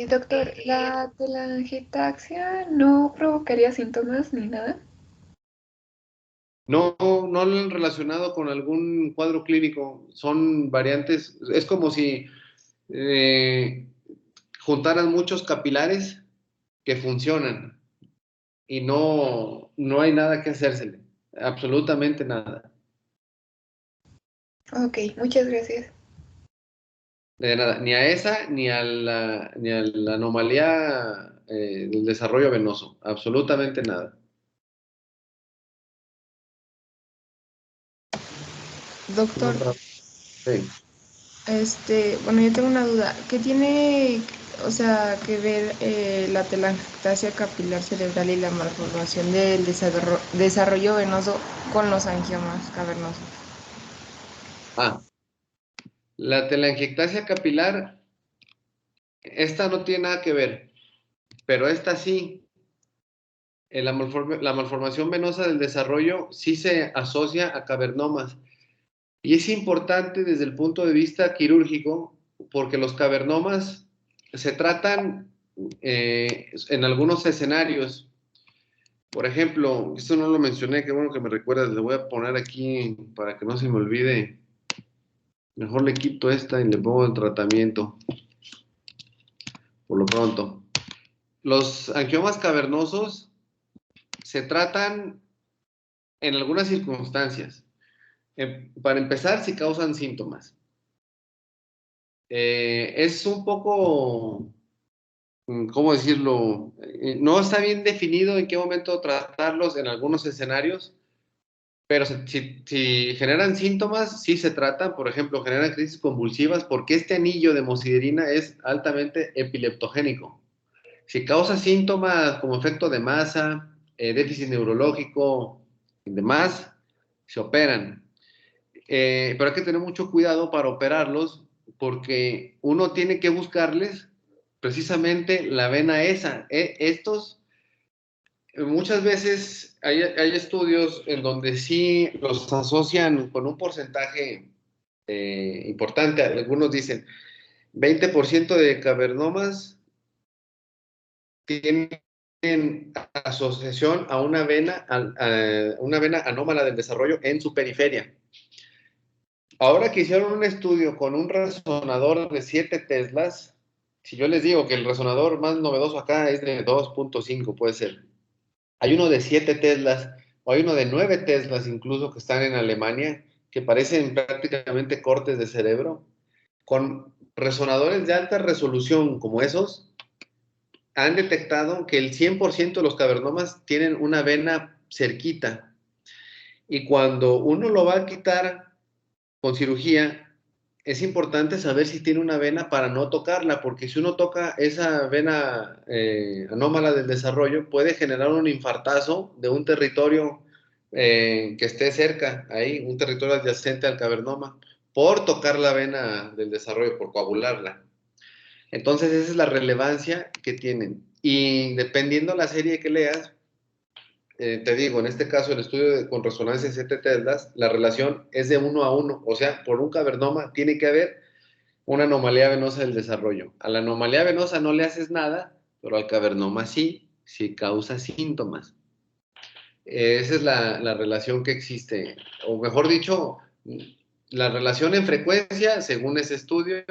[SPEAKER 6] Doctor, ¿la telangiectasia no provocaría síntomas ni nada?
[SPEAKER 1] No lo han relacionado con algún cuadro clínico, son variantes, es como si juntaran muchos capilares que funcionan y no hay nada que hacérsele, absolutamente nada.
[SPEAKER 6] Ok, muchas gracias.
[SPEAKER 1] De nada, ni a esa ni a la anomalía del desarrollo venoso, absolutamente nada.
[SPEAKER 3] Doctor,
[SPEAKER 1] Sí.
[SPEAKER 3] bueno, yo tengo una duda. ¿Qué tiene, o sea, que ver la telangiectasia capilar cerebral y la malformación del desarrollo venoso con los angiomas cavernosos?
[SPEAKER 1] La telangiectasia capilar, esta no tiene nada que ver, pero esta sí. La malformación venosa del desarrollo sí se asocia a cavernomas. Y es importante desde el punto de vista quirúrgico, porque los cavernomas se tratan en algunos escenarios. Por ejemplo, esto no lo mencioné, qué bueno que me recuerdas, le voy a poner aquí para que no se me olvide. Mejor le quito esta y le pongo el tratamiento, por lo pronto. Los angiomas cavernosos se tratan en algunas circunstancias. Para empezar, si causan síntomas. Es un poco, ¿cómo decirlo? No está bien definido en qué momento tratarlos en algunos escenarios, pero si generan síntomas, sí se tratan. Por ejemplo, generan crisis convulsivas porque este anillo de hemosiderina es altamente epileptogénico. Si causa síntomas como efecto de masa, déficit neurológico y demás, se operan. Pero hay que tener mucho cuidado para operarlos porque uno tiene que buscarles precisamente la vena esa. Muchas veces hay estudios en donde sí los asocian con un porcentaje importante. Algunos dicen 20% de cavernomas tienen asociación a una vena anómala del desarrollo en su periferia. Ahora que hicieron un estudio con un resonador de 7 teslas, si yo les digo que el resonador más novedoso acá es de 2.5, puede ser. Hay uno de 7 teslas, o hay uno de 9 teslas incluso que están en Alemania, que parecen prácticamente cortes de cerebro. Con resonadores de alta resolución como esos, han detectado que el 100% de los cavernomas tienen una vena cerquita. Y cuando uno lo va a quitar con cirugía, es importante saber si tiene una vena para no tocarla, porque si uno toca esa vena anómala del desarrollo, puede generar un infartazo de un territorio que esté cerca, ahí, un territorio adyacente al cavernoma. por tocar la vena del desarrollo, por coagularla. Entonces, esa es la relevancia que tienen. Y dependiendo la serie que leas, te digo, en este caso, el estudio con resonancia CT la relación es de 1 a 1. O sea, por un cavernoma tiene que haber una anomalía venosa del desarrollo. A la anomalía venosa no le haces nada, pero al cavernoma sí, sí causa síntomas. Esa es la relación que existe, o mejor dicho, la relación en frecuencia según ese estudio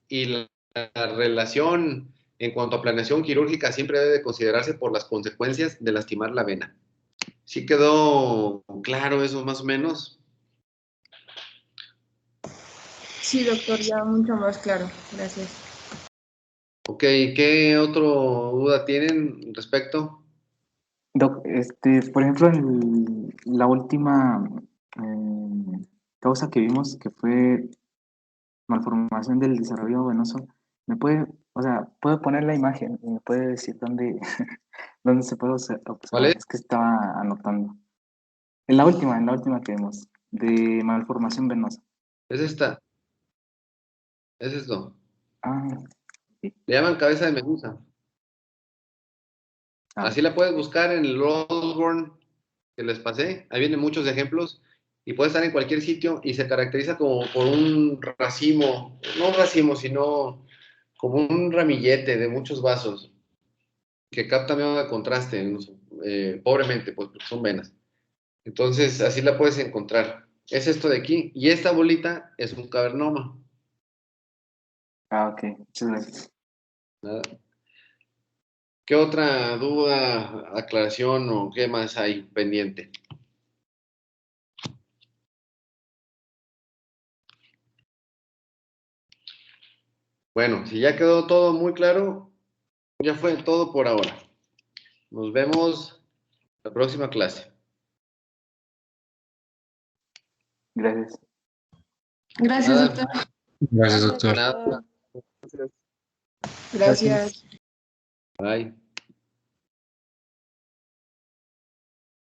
[SPEAKER 1] y la relación en cuanto a planeación quirúrgica siempre debe de considerarse por las consecuencias de lastimar la vena. ¿Sí quedó claro eso más o menos?
[SPEAKER 3] Sí, doctor, ya mucho más claro. Gracias.
[SPEAKER 1] Ok, ¿qué otra duda tienen respecto?
[SPEAKER 2] Doc, por ejemplo, la última causa que vimos, que fue malformación del desarrollo venoso, ¿me puede, o sea, puedo poner la imagen y me puede decir dónde, dónde se puede
[SPEAKER 1] ¿Cuál es?
[SPEAKER 2] observar? Es que estaba anotando. En la última que vimos, de malformación venosa.
[SPEAKER 1] Es esta, es esto.
[SPEAKER 2] Ah, sí.
[SPEAKER 1] Le llaman cabeza de medusa.
[SPEAKER 2] Ah,
[SPEAKER 1] Así la puedes buscar en el Osborne que les pasé. Ahí vienen muchos ejemplos y puede estar en cualquier sitio y se caracteriza como por un racimo, no un racimo, sino como un ramillete de muchos vasos que captan medio de contraste, pobremente, pues porque son venas. Entonces, así la puedes encontrar. Es esto de aquí. Y esta bolita es un cavernoma.
[SPEAKER 2] ok, muchas gracias.
[SPEAKER 1] Nada. ¿Qué otra duda, aclaración o qué más hay pendiente? Bueno, si ya quedó todo muy claro, ya fue todo por ahora. Nos vemos la próxima clase.
[SPEAKER 2] Gracias.
[SPEAKER 7] Gracias,
[SPEAKER 1] Nada,
[SPEAKER 7] doctor.
[SPEAKER 4] Gracias,
[SPEAKER 3] Gracias,
[SPEAKER 4] doctor.
[SPEAKER 1] nada.
[SPEAKER 3] doctor.
[SPEAKER 2] Gracias.
[SPEAKER 3] Gracias.
[SPEAKER 1] Bye.